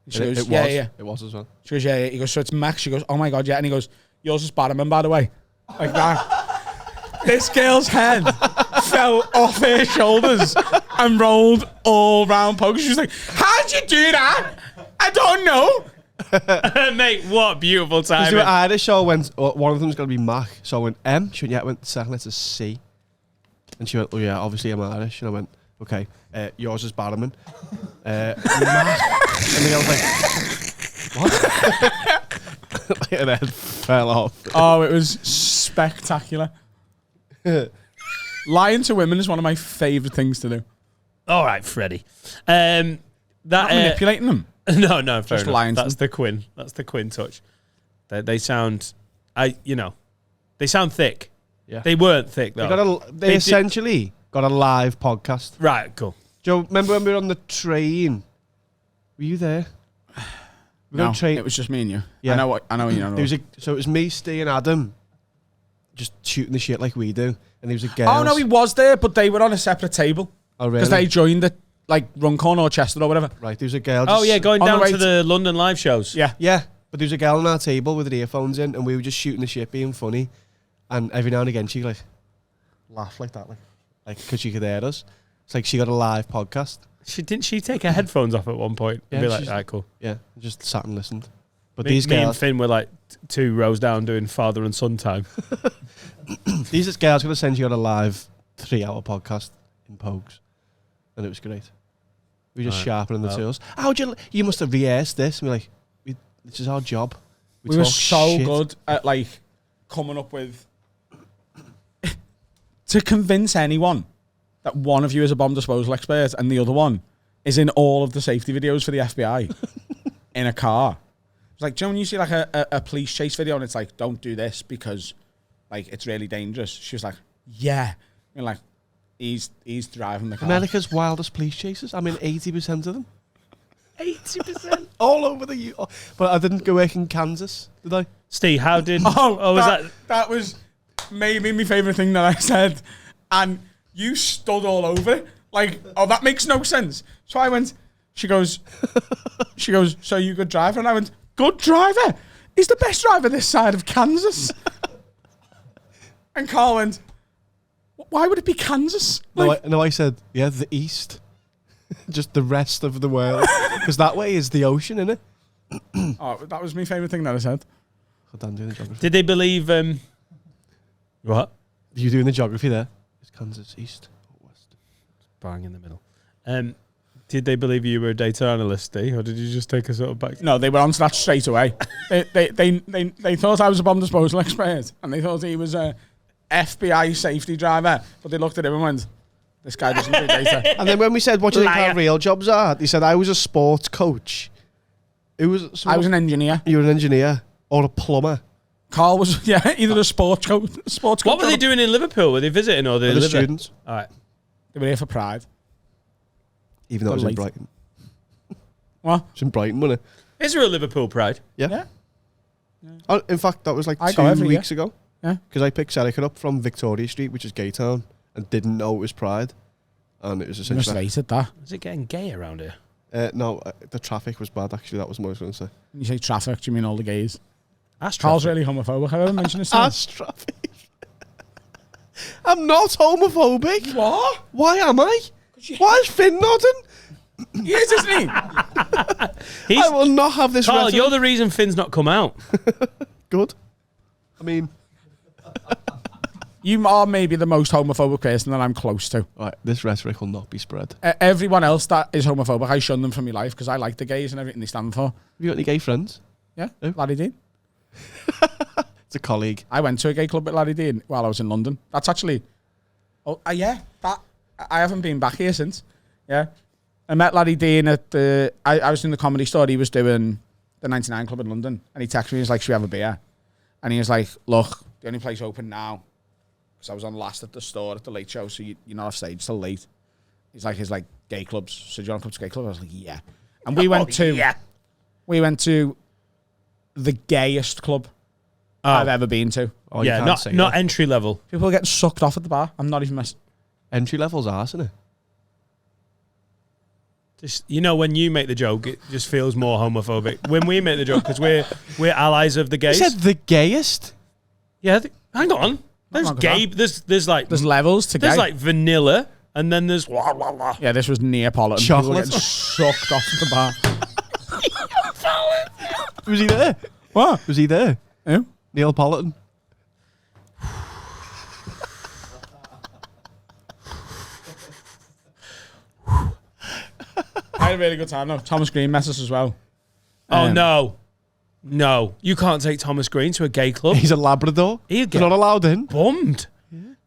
And she goes, It yeah, was. yeah. It was as well. She goes, yeah, yeah. He goes, so it's Max. She goes, oh my God, yeah. And he goes, yours is Barrowman, by the way. Like that. This girl's head fell off her shoulders and rolled all round poker. She was like, how'd you do that? I don't know. Mate, what beautiful Because they time. were Irish, so I went, one of them's going to be Mac. So I went M. She went, yeah, I went, second letter's C. And she went, oh yeah, obviously I'm Irish. And I went, okay, yours is Barrowman. Mac. And the girl was like, what? And then fell off. Oh, it was spectacular. Lying to women is one of my favourite things to do. All right, Freddie. That Not manipulating them. no, fair Just enough. lying to That's the Quinn. That's the Quinn touch. They sound, they sound thick. Yeah. They weren't thick though. They essentially got a live podcast. Right, cool. Joe, remember when we were on the train? Were you there? We No, got a train. it was just me and you. Yeah. I know what you know. So it was me, Steve, and Adam, just shooting the shit like we do. And there was a girl. Oh no, he was there, but they were on a separate table Oh, because really? they joined it like Runcorn or Chester or whatever. Right, there was a girl. Oh just- yeah, going on the down way to the London live shows. Yeah. Yeah, but there was a girl on our table with her earphones in, and we were just shooting the shit, being funny. And every now and again, she like laugh like that, like because she could hear us. It's like she got a live podcast. Didn't she take her headphones off at one point and Yeah, be like, she's- all right, cool. Yeah, just sat and listened. But Me, these me and girls, Finn were like 2 rows down doing father and son time. these girls gonna send you on a live 3-hour podcast in Pogues, and it was great. We were just Right. sharpening the Well. tools. How'd you must have rehearsed this. And we're like, this is our job. We were talk so shit. good at like coming up with to convince anyone that one of you is a bomb disposal expert and the other one is in all of the safety videos for the FBI in a car. It's like, do you know when you see like a police chase video and it's like, don't do this because like it's really dangerous? She was like, yeah. And like, he's driving the car. America's wildest police chases. I mean, 80% of them. 80%. All over the U. But I didn't go work in Kansas, did I? Steve, how did... was that was maybe my favourite thing that I said. And you stood all over it. Like, oh, that makes no sense. So I went, she goes, so you good driver? And I went, good driver? He's the best driver this side of Kansas. And Carl went, why would it be Kansas? Like, No, I said, yeah, the East. Just the rest of the world. Because that way is the ocean, innit? oh, that was my favourite thing that I said. Hold on, doing the geography. Did they believe... what? You doing the geography there? Is Kansas East or West? Bang in the middle. Did they believe you were a data analyst, Steve, or did you just take a sort of back... No, they were onto that straight away. they thought I was a bomb disposal expert, and they thought he was a FBI safety driver. But they looked at him and went, "This guy doesn't do data." And then when we said, what do you think Liar. our real jobs are? They said, I was a sports coach. I was an engineer. You were an engineer or a plumber. Carl was either a sports coach. What were they doing in Liverpool? Were they visiting or they For the live there? students. All right. They were here for Pride. Even though it was Got in late. Brighton. What? It's in Brighton, wasn't it? Is there a Liverpool Pride? Yeah. Oh, in fact, that was like I go 2 every weeks ago. Yeah. Because I picked Serica up from Victoria Street, which is Gaytown, and didn't know it was Pride. And it was You must have essentially... hated that. Is it getting gay around here? No, the traffic was bad, actually. That was what I was going to say. When you say traffic, do you mean all the gays? That's Carl's traffic. really homophobic. Have I ever mentioned this to you? That's traffic. I'm not homophobic. What? Why am I? Why is Finn nodding? He is, isn't he? He's, I will not have this Carl, rhetoric. you're the reason Finn's not come out. Good. I mean... You are maybe the most homophobic person that I'm close to. Right, this rhetoric will not be spread. Everyone else that is homophobic, I shun them from my life because I like the gays and everything they stand for. Have you got any gay friends? Yeah, Who? Laddie Dean. It's a colleague. I went to a gay club at Laddie Dean while I was in London. That's actually... Oh, yeah. That I haven't been back here since. Yeah. I met Laddie Dean at the... I was in the Comedy Store. He was doing the 99 Club in London. And he texted me. He was like, should we have a beer? And he was like, look, the only place open now... Because I was on last at the store at the late show, so you're not off stage till late. He's like gay clubs. So do you want to come to gay club? I was like, yeah. And we went to the gayest club I've ever been to. Oh, you yeah, can't not say not that. entry level. People are getting sucked off at the bar. I'm not even messing. Entry level's arse, isn't it? Just, you know, when you make the joke, it just feels more homophobic. When we make the joke, because we're allies of the He gays. said the gayest. Yeah, hang on. There's wrong with gay. There's like levels to there's gay. like vanilla, and then there's wah, wah, wah. Yeah, this was Neapolitan. People were Chocolate. getting sucked off the bar. Was he there? What? Was he there? Who? Neapolitan. I had a really good time though. Thomas Green met us as well. Oh no, you can't take Thomas Green to a gay club. He's a Labrador. He'll He's get not allowed in. bummed.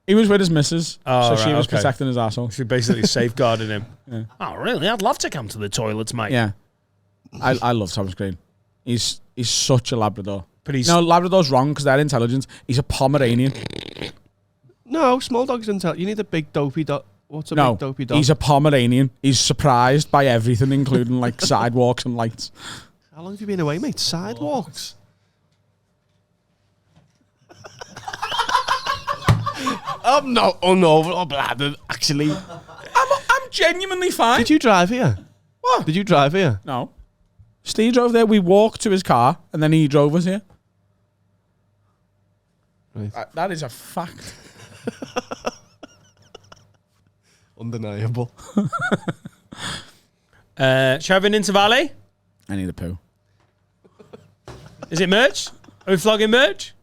He was with his missus, Oh, so she right, was okay. protecting his asshole. She basically safeguarding him. Yeah. Oh really? I'd love to come to the toilets, mate. Yeah, I love Thomas Green. He's such a Labrador. But he's No, Labrador's wrong because they're intelligent. He's a Pomeranian. No, small dogs don't tell. You need a big dopey dog. What's a No, big dopey dog? he's a Pomeranian. He's surprised by everything, including like sidewalks and lights. How long have you been away, mate? Sidewalks. I'm not unbladdered, actually. I'm genuinely fine. Did you drive here? What? Did you drive here? No. Steve drove there. We walked to his car, and then he drove us here. Right. That is a fact. Undeniable. shall we have an intervalle? I need a poo. Is it merch? Are we flogging merch?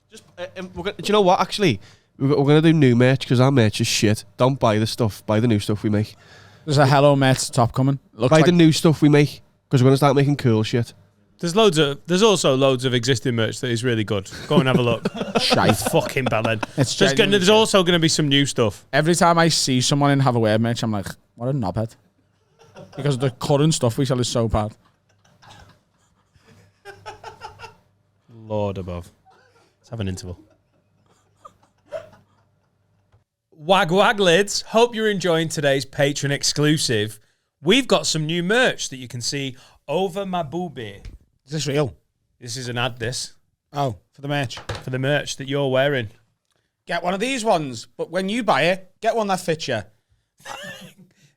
Just, do you know what? Actually, we're going to do new merch because our merch is shit. Don't buy the stuff. Buy the new stuff we make. There's a Hello Mets top coming. Looks Buy like the new stuff we make because we're going to start making cool shit. There's also loads of existing merch that is really good. Go and have a look. shite. Fucking bad. It's There's also going to be some new stuff. Every time I see someone in Have a Word merch, I'm like, what a knobhead. Because the current stuff we sell is so bad. Lord above. Let's have an interval. Wag wag lids. Hope you're enjoying today's Patreon exclusive. We've got some new merch that you can see over my boobie. Is this real? This is an ad, this, Oh, for the merch. for the merch that you're wearing. Get one of these ones, but when you buy it, get one that fits you.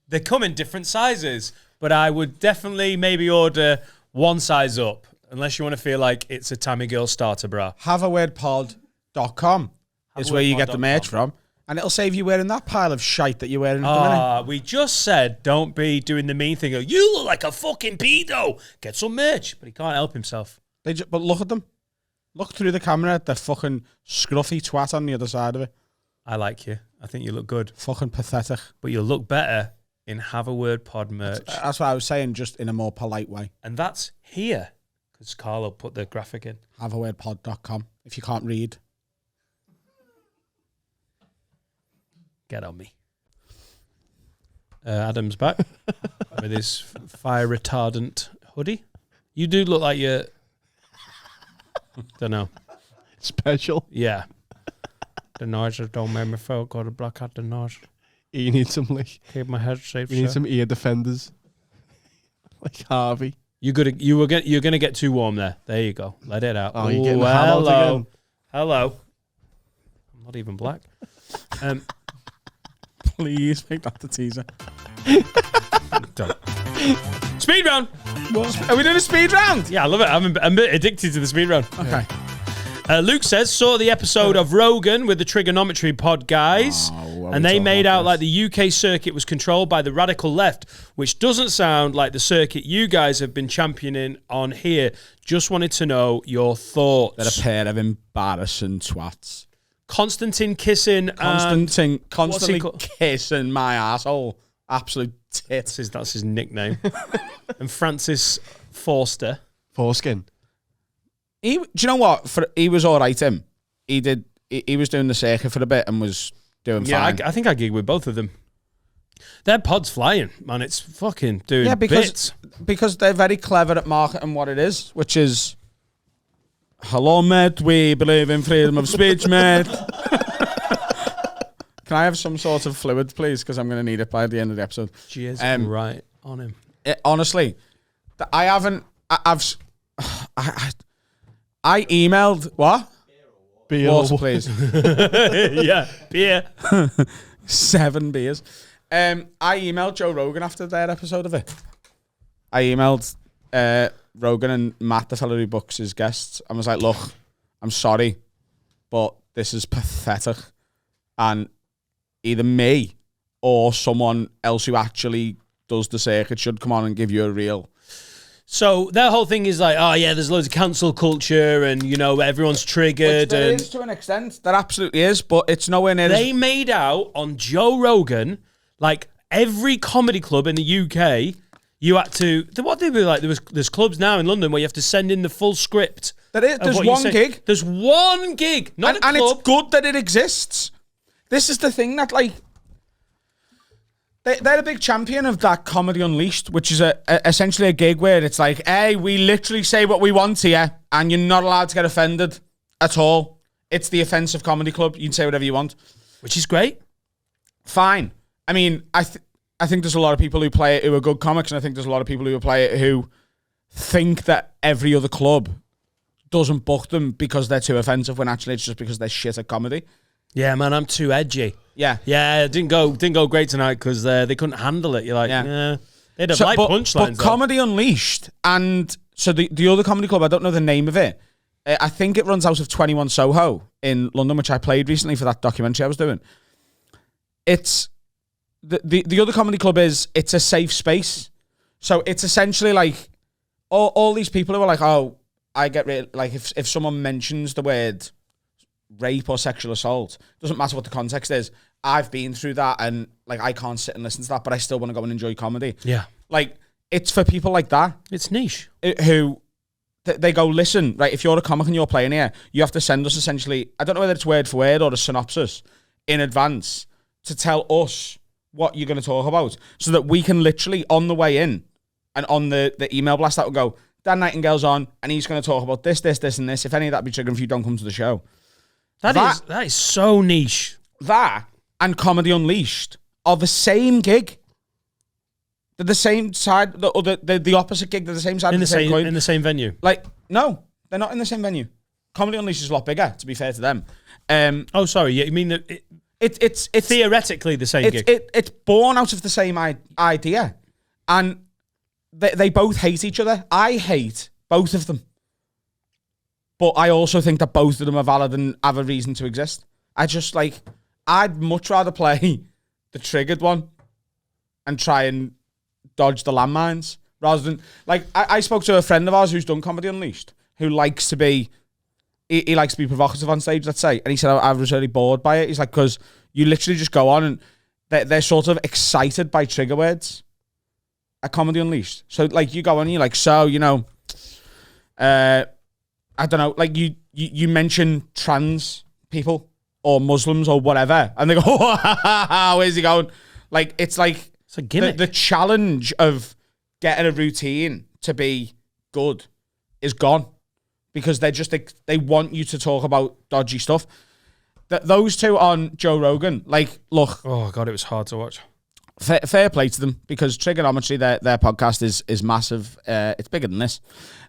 They come in different sizes, but I would definitely maybe order one size up, unless you want to feel like it's a Tammy Girl starter bra. Haveawordpod.com is where you get the merch from, and it'll save you wearing that pile of shite that you're wearing at the minute. We just said don't be doing the mean thing. You look like a fucking pedo. Get some merch, but he can't help himself. But look at them. Look through the camera at the fucking scruffy twat on the other side of it. I like you. I think you look good, Fucking pathetic. but you'll look better in Have a Word Pod merch, That's what I was saying, just in a more polite way. and that's here because Carlo put the graphic in. Haveawordpod.com if you can't read. Get on me. Adam's back with his fire retardant hoodie. You do look like you're. Don't know. Special. Yeah. The noise don't make me feel good to block out the noise. You need some Keep my head safe. You need sir. some ear defenders. Like Harvey. You're gonna get too warm there. There you go. Let it out. Oh, you're getting hammered hello. again. Hello. I'm not even black. Please make that the teaser. Don't. Speed round. Are we doing a speed round? Yeah, I love it. I'm a bit addicted to the speed round. Okay. Luke says, saw the episode of Rogan with the Trigonometry pod guys, and they made out like the UK circuit was controlled by the radical left, which doesn't sound like the circuit you guys have been championing on here. Just wanted to know your thoughts. They're a pair of embarrassing twats. Constantine kissing. Constantly called? kissing my asshole. Absolute tit. That's his nickname. And Francis Forster. Foreskin. Do you know what? He was all right, him. He was doing the circuit for a bit and was doing fine. I think I gig with both of them. Their pod's flying, man. It's fucking doing bits. Because they're very clever at marketing what it is, which is, hello, mate, we believe in freedom of speech, mate. Can I have some sort of fluid, please? Because I'm going to need it by the end of the episode. Cheers. Right on him. Honestly, I haven't... I emailed... What? Beer. Water, please. Yeah, beer. 7 beers. I emailed Joe Rogan after their episode of it. I emailed Rogan and Matt, the fellow who books his guests, and was like, look, I'm sorry, but this is pathetic. And either me or someone else who actually does the circuit should come on and give you a real... So their whole thing is like, oh yeah, there's loads of cancel culture and, you know, everyone's triggered. Which there and is to an extent. There absolutely is, but it's nowhere near... They made out on Joe Rogan, like every comedy club in the UK, you had to... What they were like, there's clubs now in London where you have to send in the full script. There's one gig. There's one gig, not a club. And it's good that it exists. This is the thing that, like... They're a big champion of that Comedy Unleashed, which is essentially a gig where it's like, hey, we literally say what we want here, and you're not allowed to get offended at all. It's the offensive comedy club. You can say whatever you want. Which is great. Fine. I mean, I think there's a lot of people who play it who are good comics, and I think there's a lot of people who play it who think that every other club doesn't book them because they're too offensive, when actually it's just because they're shit at comedy. Yeah, man, I'm too edgy. Yeah. Yeah, it didn't go great tonight because they couldn't handle it. You're like, yeah. They'd have punchlines. But Comedy Unleashed, and so the other comedy club, I don't know the name of it. I think it runs out of 21 Soho in London, which I played recently for that documentary I was doing. It's the other comedy club it's a safe space. So it's essentially like all these people who are like, oh, I get rid, like if someone mentions the word rape or sexual assault, doesn't matter what the context is, I've been through that, and like I can't sit and listen to that, but I still want to go and enjoy comedy. Yeah, like it's for people like that. It's niche. Who they go, listen, right, if you're a comic and you're playing here, you have to send us essentially, I don't know whether it's word for word or a synopsis in advance to tell us what you're going to talk about, so that we can literally on the way in and on the email blast that will go, Dan Nightingale's on and he's going to talk about this, and this. If any of that be triggering if you don't come to the show. That is so niche. That and Comedy Unleashed are the same gig. They're the same side, the opposite gig. They're the same side of the same coin. In the same venue. Like, no, they're not in the same venue. Comedy Unleashed is a lot bigger, to be fair to them. Oh, sorry. You mean that it's theoretically the same gig? It's born out of the same idea, and they both hate each other. I hate both of them. But I also think that both of them are valid and have a reason to exist. I'd much rather play the triggered one and try and dodge the landmines rather than, like, I spoke to a friend of ours who's done Comedy Unleashed, who likes to be, he likes to be provocative on stage, let's say. And he said, I was really bored by it. He's like, because you literally just go on and they're sort of excited by trigger words at Comedy Unleashed. So, like, you go on and you're like, so, you know, I don't know, like you mention trans people or Muslims or whatever, and they go, oh, where's he going? Like, it's a gimmick. The challenge of getting a routine to be good is gone because they want you to talk about dodgy stuff. Those two on Joe Rogan, like, look. Oh, God, it was hard to watch. Fair play to them, because Trigonometry, their podcast is massive. It's bigger than this.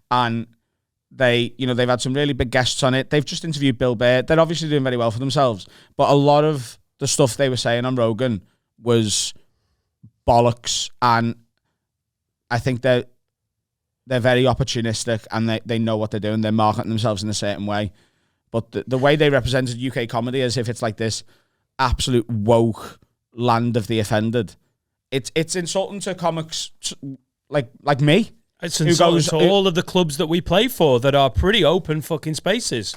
And they've had some really big guests on it. They've just interviewed Bill Burr. They're obviously doing very well for themselves. But a lot of the stuff they were saying on Rogan was bollocks. And I think they're very opportunistic, and they know what they're doing. They're marketing themselves in a certain way. But the way they represented UK comedy, as if it's like this absolute woke land of the offended, it's insulting to comics like me. It's insulting to all of the clubs that we play for that are pretty open fucking spaces.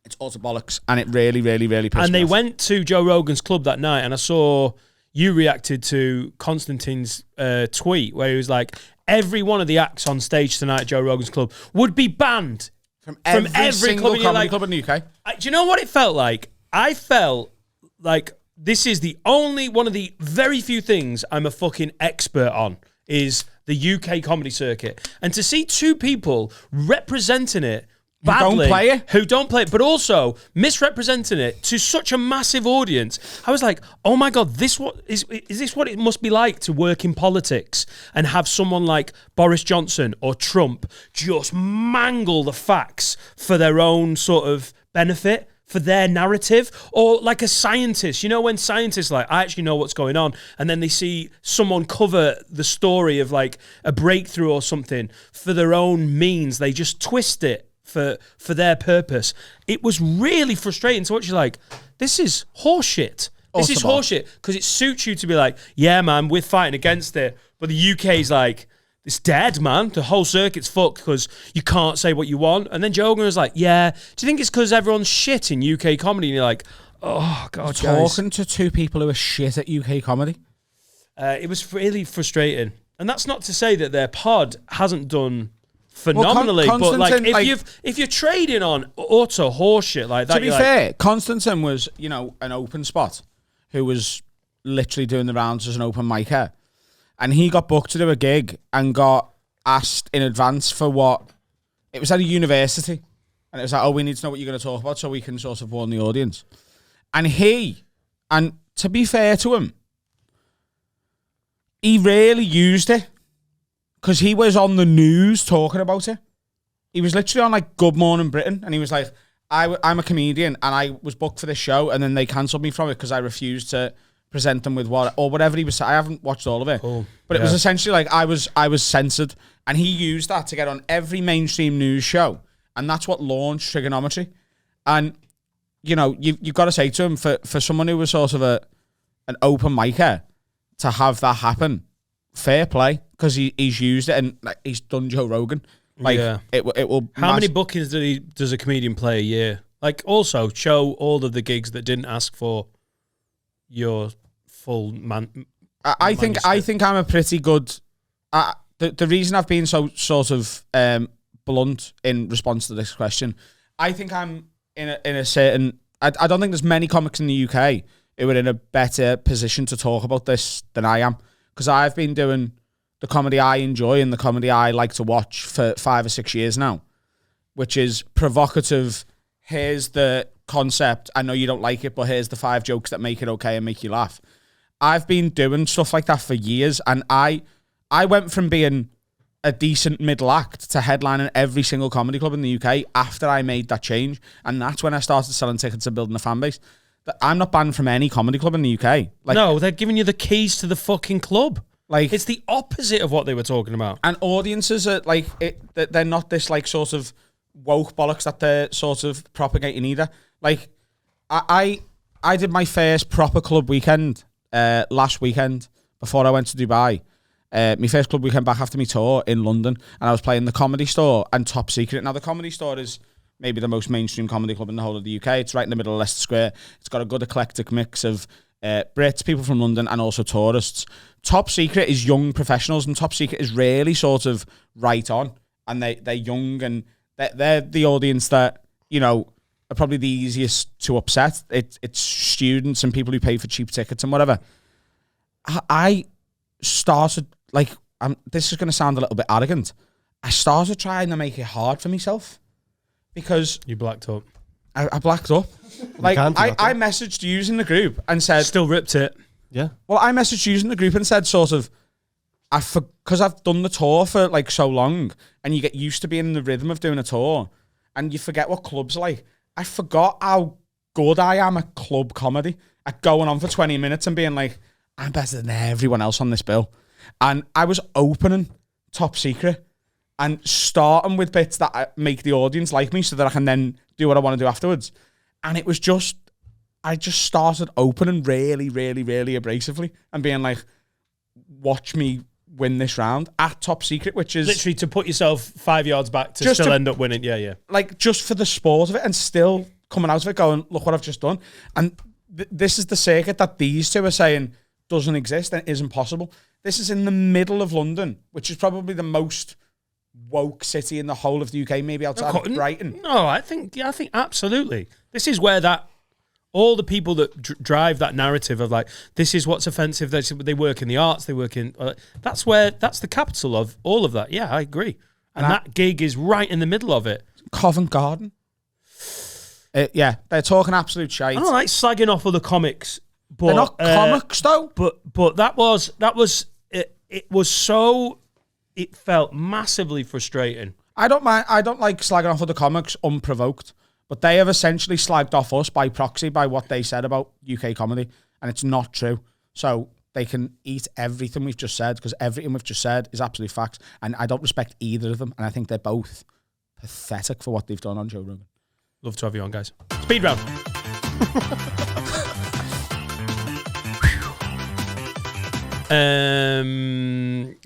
It's utter bollocks, and it really, really, really pisses me off. And they went to Joe Rogan's club that night, and I saw you reacted to Constantine's tweet where he was like, every one of the acts on stage tonight at Joe Rogan's club would be banned from every single comedy club in the UK. Do you know what it felt like? I felt like this is the only one of the very few things I'm a fucking expert on is the UK comedy circuit. And to see two people representing it badly, who don't play it, but also misrepresenting it to such a massive audience, I was like, oh my God, is this what it must be like to work in politics and have someone like Boris Johnson or Trump just mangle the facts for their own sort of benefit, for their narrative, or like a scientist. You know, when scientists like, I actually know what's going on, and then they see someone cover the story of like a breakthrough or something for their own means, they just twist it for their purpose. It was really frustrating to watch. You're like, this is horseshit. This is horseshit, because it suits you to be like, yeah, man, we're fighting against it, but the UK's like, it's dead, man. The whole circuit's fucked because you can't say what you want. And then Joe Rogan was like, yeah, do you think it's because everyone's shit in UK comedy? And you're like, oh, God, Talking to two people who are shit at UK comedy. It was really frustrating. And that's not to say that their pod hasn't done phenomenally, but like if you're trading on utter horseshit like that, to be fair, Constantine was, you know, an open spot who was literally doing the rounds as an open micer. And he got booked to do a gig and got asked in advance for what... It was at a university. And it was like, oh, we need to know what you're going to talk about so we can sort of warn the audience. And to be fair to him, he really used it. Because he was on the news talking about it. He was literally on like Good Morning Britain. And he was like, I'm a comedian and I was booked for this show and then they cancelled me from it because I refused to... present them with whatever he was saying. I haven't watched all of it, but it was essentially like I was censored, and he used that to get on every mainstream news show, and that's what launched Trigonometry. And you know, you've got to say to him, for someone who was sort of an open micer to have that happen, fair play, because he's used it and like, he's done Joe Rogan. Like it will. How many bookings does a comedian play a year? Like also show all of the gigs that didn't ask for your full man. I think I'm a pretty good. The reason I've been so sort of blunt in response to this question, I think I'm in a certain. I don't think there's many comics in the UK who are in a better position to talk about this than I am, because I've been doing the comedy I enjoy and the comedy I like to watch for 5 or 6 years now, which is provocative. Here's the concept. I know you don't like it, but here's the 5 jokes that make it okay and make you laugh. I've been doing stuff like that for years, and I went from being a decent middle act to headlining every single comedy club in the UK after I made that change, and that's when I started selling tickets and building a fan base. I'm not banned from any comedy club in the UK. Like, no, they're giving you the keys to the fucking club. Like, it's the opposite of what they were talking about. And audiences are like, they're not this like sort of woke bollocks that they're sort of propagating either. Like, I did my first proper club weekend last weekend before I went to Dubai. My first club weekend back after my tour in London, and I was playing the Comedy Store and Top Secret. Now, the Comedy Store is maybe the most mainstream comedy club in the whole of the UK. It's right in the middle of Leicester Square. It's got a good eclectic mix of Brits, people from London, and also tourists. Top Secret is young professionals, and Top Secret is really sort of right on, and they're young, and they're the audience that, you know, are probably the easiest to upset. It's students and people who pay for cheap tickets and whatever. I started, like, this is going to sound a little bit arrogant, I started trying to make it hard for myself, because... You blacked up. I blacked up. Like, I messaged using the group and said... Still ripped it. Yeah. Well, I messaged using the group and said sort of, because I've done the tour for like so long, and you get used to being in the rhythm of doing a tour, and you forget what clubs are like. I forgot how good I am at club comedy, at going on for 20 minutes and being like, I'm better than everyone else on this bill. And I was opening Top Secret and starting with bits that make the audience like me so that I can then do what I want to do afterwards. And it was just, I just started opening really, really, really abrasively and being like, watch me win this round at Top Secret, which is... Literally to put yourself 5 yards back to still end up winning. Yeah. Like, just for the sport of it, and still coming out of it going, look what I've just done. And this is the circuit that these two are saying doesn't exist and isn't possible. This is in the middle of London, which is probably the most woke city in the whole of the UK, maybe outside of Brighton. No, I think absolutely. This is where all the people that drive that narrative of like, this is what's offensive. They work in the arts. They work in. That's the capital of all of that. Yeah, I agree. And that gig is right in the middle of it. Covent Garden. Yeah, they're talking absolute shite. I don't like slagging off other comics, but they're not comics though. But that was it was so. It felt massively frustrating. I don't mind. I don't like slagging off other comics unprovoked. But they have essentially slagged off us by proxy by what they said about UK comedy, and it's not true. So they can eat everything we've just said, because everything we've just said is absolute facts, and I don't respect either of them, and I think they're both pathetic for what they've done on Joe Rogan. Love to have you on, guys. Speed round.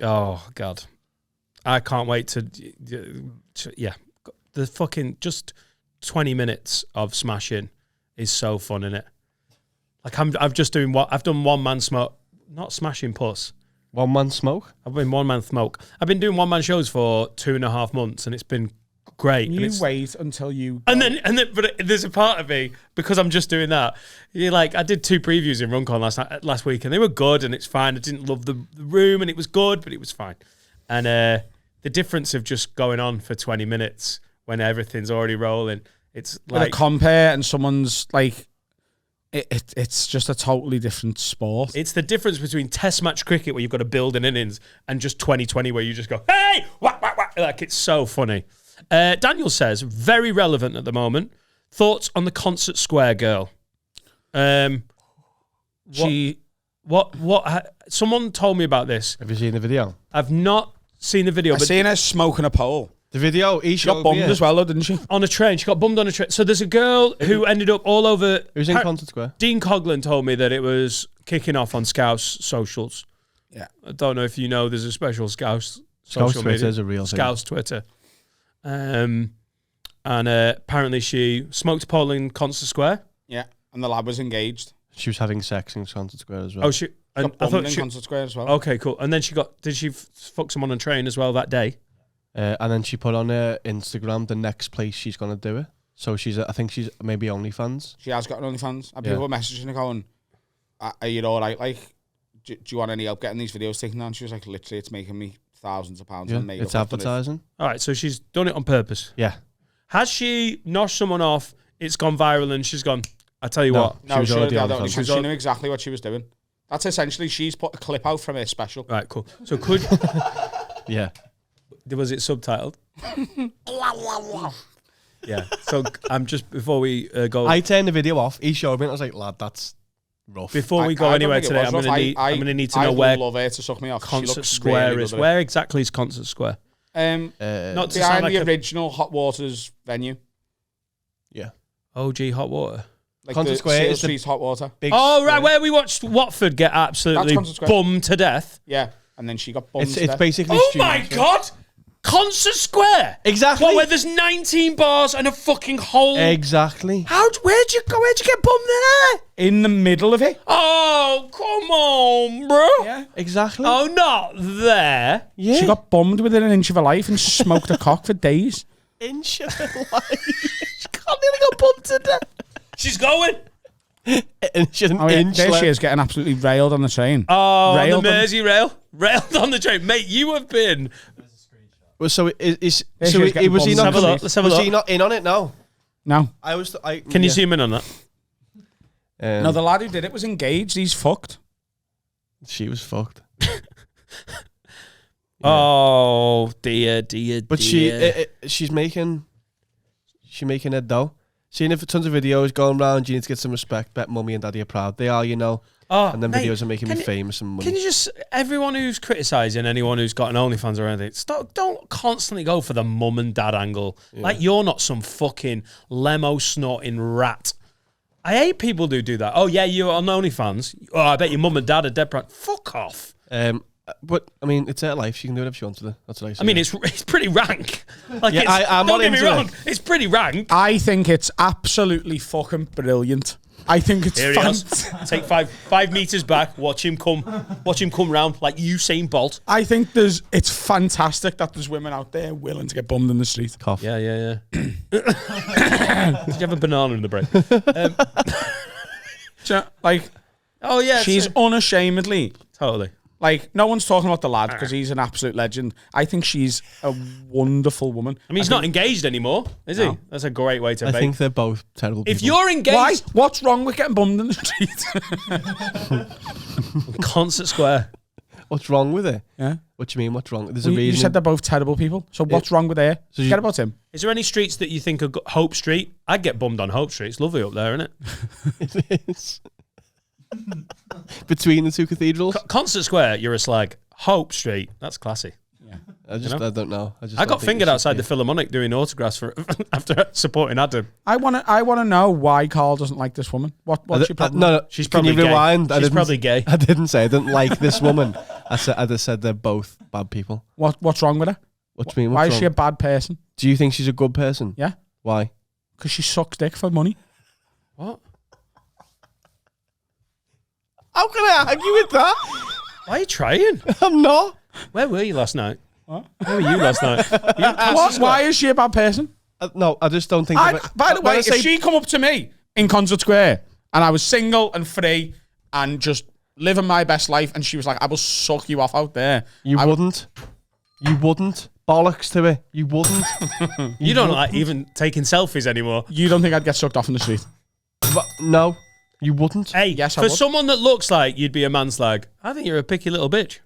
Oh God, I can't wait to yeah. The fucking just 20 minutes of smashing is so fun, innit? Like I've just doing what I've done one man smoke, not smashing puss. One man smoke. I've been one man smoke. I've been doing one man shows for 2.5 months, and it's been great. You wait until you and then, but there's a part of me, because I'm just doing that. You're like, I did 2 previews in Runcorn last week, and they were good, and it's fine. I didn't love the room, and it was good, but it was fine. And the difference of just going on for 20 minutes when everything's already rolling, it's like a compare and someone's like, it's just a totally different sport. It's the difference between test match cricket where you've got to build an innings and just 2020 where you just go, hey, whack, whack, whack. Like, it's so funny. Daniel says, very relevant at the moment. Thoughts on the Concert Square girl? Someone told me about this. Have you seen the video? I've not seen the video. I've seen her smoking a pole. The video, She got bummed as well, though, didn't she? On a train. She got bummed on a train. So there's a girl who ended up all over. It was in Concert Square. Dean Coughlin told me that it was kicking off on Scouse socials. Yeah. I don't know if you know, there's a special Scouse Scouse social Twitter media. is a real thing. Scouse Twitter. And apparently she smoked a pole in Concert Square. Yeah, and the lad was engaged. She was having sex in Concert Square as well. Oh, she... She And got I bummed thought in Concert Square as well. Okay, cool. And then did she fuck someone on a train as well that day? And then she put on her Instagram the next place she's going to do it. So I think she's maybe OnlyFans. She has got an OnlyFans. And people were messaging her going, are you all right? Like, do you want any help getting these videos taken down? She was like, literally, it's making me thousands of pounds. Yeah, on makeup it's after this. advertising. All right, so she's done it on purpose. Yeah. Has she noshed someone off, it's gone viral, and she's gone, I tell you No. what. No, was already I on don't the think phone. she knew exactly what she was doing. That's essentially, she's put a clip out from her special. Right, cool. So could... Yeah. Was it subtitled? Yeah. So I'm just, before we go... I turned the video off. He showed me and I was like, lad, that's rough. Before we go I don't anywhere think it today, was I'm rough. going to need to know I where love her to suck me off. She Concert looks Square really is. good at Where exactly is Concert Square? it. Not to sound Behind like the original Hot Waters venue. Yeah. OG Hot Water. Like Concert the Square Sale is the Street Hot Water. Big Oh, right, square. where we watched Watford get absolutely Concert Square. bummed to death. Yeah, and then she got bummed to It's death. basically Oh students, my yeah. God! Concert Square! Exactly. What, where there's 19 bars and a fucking hole? Exactly. Where'd you go? Where'd you get bummed there? In the middle of it. Oh, come on, bro. Yeah. Exactly. Oh, not there. yeah. She got bummed within an inch of her life and smoked a cock for days. inch of life. She nearly got bumped to death. She's going. Inch and Oh, yeah. inch There left. she is getting absolutely railed on the train. Oh, Railed on the on- Mersey rail. Railed on the train. Mate, you have been. Well, so There so she is getting was he bummed. not? Let's have a look, let's have a was look. he not in on it? No. No. I was. Can you zoom in on that? No, the lad who did it was engaged. He's fucked. She was fucked. Oh, dear, dear, But she's making it though. Seeing if tons of videos going around, you need to get some respect. Bet mummy and daddy are proud. They are, you know. Oh, And then mate, videos are making me can you- famous and money. Can you just, everyone who's criticising anyone who's got an OnlyFans or anything, don't constantly go for the mum and dad angle. Like, you're not some fucking lemo snorting rat. I hate people who do that. Oh, yeah, you're on OnlyFans. Oh, I bet your mum and dad are dead proud. Fuck off. But I mean, it's her life. She can do whatever she wants with it. That's what I say. I mean, it's pretty rank. Like, Yeah, I'm don't not get me into wrong. it. It's pretty rank. I think it's absolutely fucking brilliant. I think it's Here he is. fantastic. Take 5 meters back. Watch him come round like Usain Bolt. I think it's fantastic that there's women out there willing to get bummed in the street. cough. Yeah. Did you have a banana in the break? So, like, Oh yeah, she's unashamedly, totally. like, no one's talking about the lad because he's an absolute legend. I think she's a wonderful woman. I mean, he's not engaged anymore, is he? That's a great way to I make. think they're both terrible people. If you're engaged, Why? What's wrong with getting bummed in the street? Concert Square. What's wrong with it? Yeah. What do you mean? What's wrong? There's Well, a reason. you said they're both terrible people. So what's wrong with her? So Forget about him. Is there any streets that you think are Hope Street? I'd get bummed on Hope Street. It's lovely up there, isn't it? It is. Between the two cathedrals. Concert Square, you're a slag. Hope Street, that's classy. I don't know. I got fingered outside the Philharmonic doing autographs for after supporting Adam. I wanna know why Carl doesn't like this woman. What's your problem? No, She's can you probably gay. rewind? She's probably gay. I didn't say I didn't like this woman. I just said they're both bad people. What's wrong with her? What do you mean? Why What's is she a wrong? bad person? Do you think she's a good person? Yeah. Why? Because she sucks dick for money. What? How can I argue with that? Why are you trying? I'm not. Where were you last night? What? Where were you last night? You at Concert Square? Why is she a bad person? No, I just don't think. By the when way, I say if she come up to me in Concert Square and I was single and free and just living my best life and she was like, I will suck you off out there. you wouldn't. You wouldn't. Bollocks to it. You wouldn't. You don't like even taking selfies anymore. You don't think I'd get sucked off in the street? But no, you wouldn't. Hey, Yes, I for would. someone that looks like you'd be a man slag, I think you're a picky little bitch.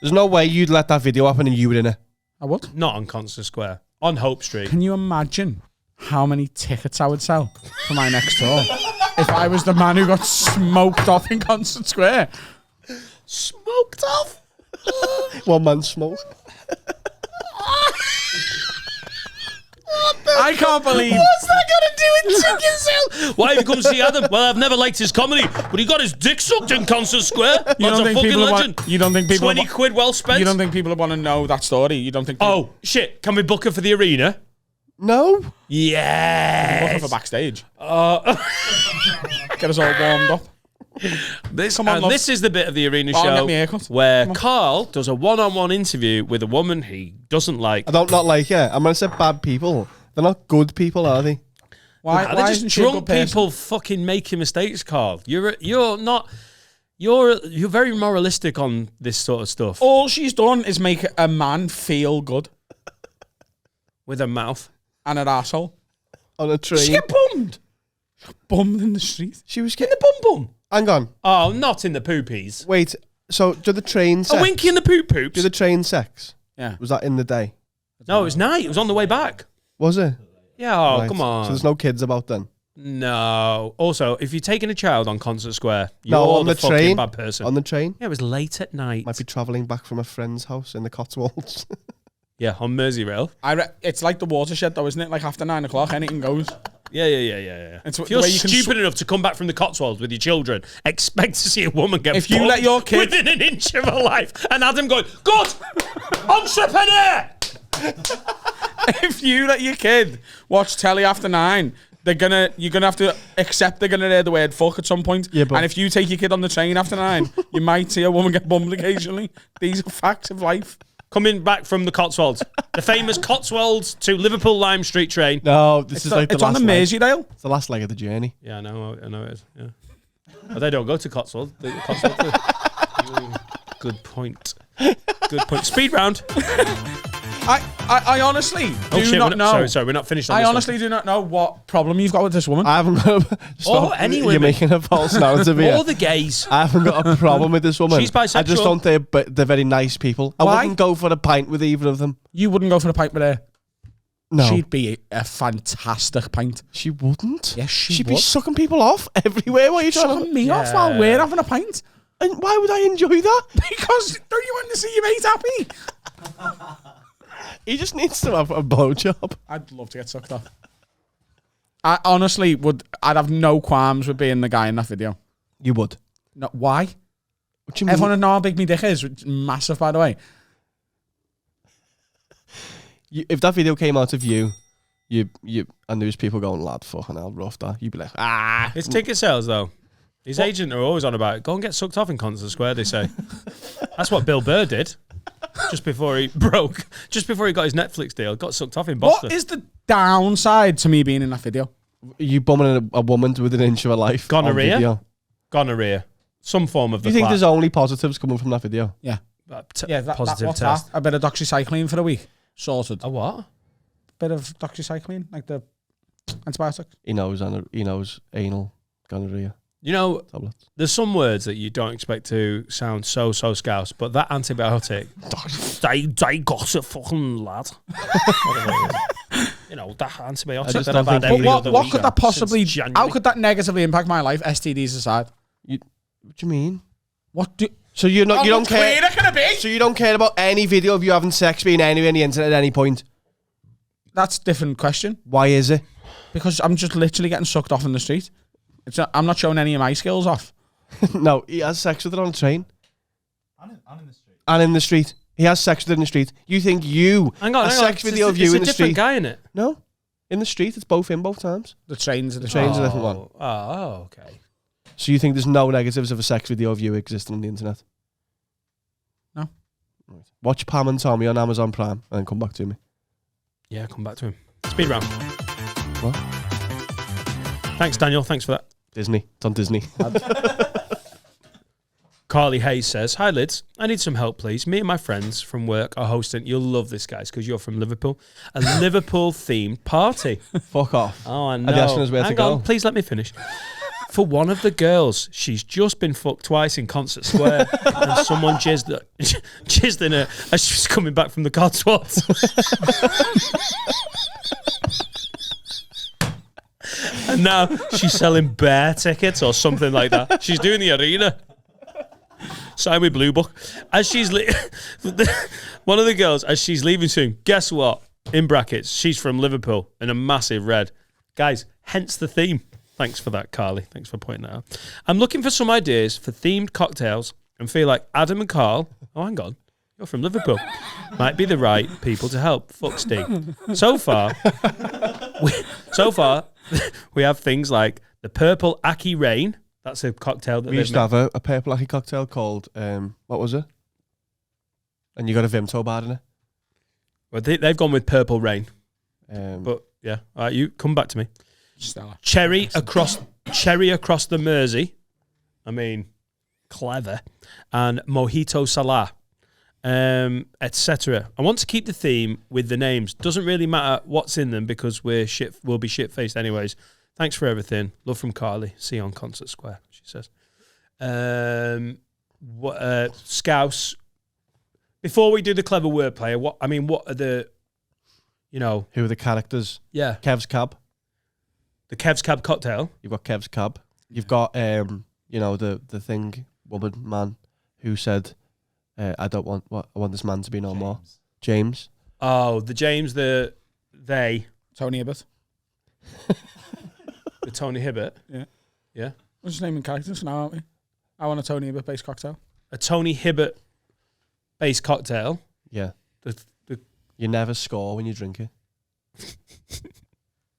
There's no way you'd let that video happen and you were in it. I would. Not on Concert Square. On Hope Street. Can you imagine how many tickets I would sell for my next tour if I was the man who got smoked off in Concert Square? Smoked off? One man smoke. I can't believe. What's that got to do with ticket sale? Why have you come to see Adam? Well, I've never liked his comedy, but he got his dick sucked in Concert Square. You That's don't a think fucking people legend. want? You don't think people? 20 quid well spent. You don't think people want to know that story? You don't think? Oh, shit. Can we book her for the arena? No. Yeah. Looking for backstage. Get us all warmed up. This, on, love. this is the bit of the arena Oh, show get me a haircut. where Carl does a one-on-one interview with a woman he doesn't like. I don't not like it. I'm gonna say bad people. They're not good people, are they? Why? They're Why just isn't she a good drunk person? people fucking making mistakes, Carl. You're not. You're very moralistic on this sort of stuff All she's done is make a man feel good and an asshole. On a train. She get bummed. She got bummed in the street. She was In getting. the bum bum. Hang on. Oh, not in the poopies. Wait. So do the train A sex? winky in the poop poops. Do the train sex? Yeah. Was that in the day? No, it was night. It was on the way back. Was it? Yeah, oh, Right. come on. So there's no kids about then. No. Also, if you're taking a child on Concert Square, you're No, on the the fucking train. bad person. On the train. Yeah, it was late at night. Might be travelling back from a friend's house in the Cotswolds. Yeah, on Merseyrail. It's like the watershed, though, isn't it? Like after 9 o'clock, anything goes. Yeah. It's If the you're way you can stupid enough to come back from the Cotswolds with your children, expect to see a woman get If you bumped let your kid- within an inch of her life, and Adam going, good, entrepreneur. If you let your kid watch telly after 9, you're gonna have to accept they're gonna hear the word fuck at some point. Yeah, but- and if you take your kid on the train after 9, you might see a woman get bummed occasionally. These are facts of life. Coming back from the Cotswolds, the famous Cotswolds to Liverpool Lime Street train. No, this is like the It's on last the leg. Merseyrail. It's the last leg of the journey. Yeah, I know it is. Yeah, but they don't go to Cotswolds. Good point. Good point. Speed round. I honestly do not know. Sorry, we're not finished on I this honestly do not know what problem you've got with this woman. I haven't got Or any You're women. making a false narrative one. here. All the gays. I haven't got a problem with this woman. She's I just bisexual. don't think they're very nice people. I Why? wouldn't go for a pint with either of them. You wouldn't go for a pint with her. No. She'd be a fantastic pint. She wouldn't. Yes, She'd be would. sucking people off everywhere while you're trying Sucking to... me off while we're having a pint. And why would I enjoy that? Because don't you want to see your mate happy? He just needs to have a blowjob. I'd love to get sucked off. I honestly would. I'd have no qualms with being the guy in that video. You would. No, why? What do you mean? Everyone would know how big my dick is. It's massive, by the way. If that video came out of you, and there was people going, lad, fucking hell, rough that, you'd be like, ah. It's ticket sales though. His agent are always on about it. Go and get sucked off in Concert Square, they say. That's what Bill Burr did. Just before he broke. Just before he got his Netflix deal. Got sucked off in Boston. What is the downside to me being in that video? You bumming a woman within an inch of her life. Gonorrhea? on video. Gonorrhea. Some form of Do the you think clot. there's only positives coming from that video? Yeah. Yeah, Positive what's test. that? A bit of doxycycline for a week. Sorted. A what? Bit of doxycycline, like the antibiotics. He knows anal gonorrhea. You know, tablets. there's some words that you don't expect to sound so scouse, but that antibiotic, they got it, fucking lad. You know, that antibiotic that I've had every other what week could that possibly? since January. How could that negatively impact my life? STDs aside. What do you mean? What do? So you're not, you don't care. Can it be? So you don't care about any video of you having sex being anywhere on the internet at any point? That's a different question. Why is it? Because I'm just literally getting sucked off in the street. I'm not showing any of my skills off. No, he has sex with her on a train. And in the street. And in the street. He has sex with her in the street. You think Hang on, a sex video of you in the It's a street? different guy in it. No. In the street, it's both times. The trains are the Trains trains. are a different one. Oh, okay. So you think there's no negatives of a sex video of you existing on the internet? No. Right. Watch Pam and Tommy on Amazon Prime and then come back to me. Yeah, come back to him. Speed round. What? Thanks, Daniel. Thanks for that. Disney. It's on Disney. Carly Hayes says, "Hi, Lids. I need some help, please. Me and my friends from work are hosting, you'll love this, guys, because you're from Liverpool, a Liverpool-themed party." Fuck off. Oh, I know. Are they asking us where to Hang go? on, please let me finish. For one of the girls, she's just been fucked twice in Concert Square, and someone jizzed in her as she was coming back from the Cotswolds. And now she's selling bear tickets or something like that. She's doing the arena. Sign with Blue Book. As she's one of the girls, as she's leaving soon, guess what? In brackets, she's from Liverpool in a massive red. Guys, hence the theme. Thanks for that, Carly. Thanks for pointing that out. I'm looking for some ideas for themed cocktails and feel like Adam and Carl, oh, hang on, you're from Liverpool, might be the right people to help. Fuck Steve. So far, we have things like the Purple Aki Rain. That's a cocktail that We used to have a purple lucky cocktail called, what was it? And you got a Vimto bar in it. Well, they've gone with Purple Rain. But Yeah. All right, you come back to me. Stella. Cherry across the Mersey. I mean, clever. And Mojito Salah, etc. I want to keep the theme with the names. Doesn't really matter what's in them because we'll be shit-faced anyways. Thanks for everything. Love from Carly. See you on Concert Square, she says. Scouse. Before we do the clever wordplay, what are the, who are the characters? Yeah. Kev's Cab. The Kev's Cab cocktail. You've got Kev's Cab. You've got, the thing, woman, man, who said, I want this man to be no more. James. Oh, the James, they. Tony Hibbert. The Tony Hibbert. Yeah. Yeah. We're just naming characters now, aren't we? I want a Tony Hibbert-based cocktail. A Tony Hibbert-based cocktail. Yeah. The You never score when you drink it.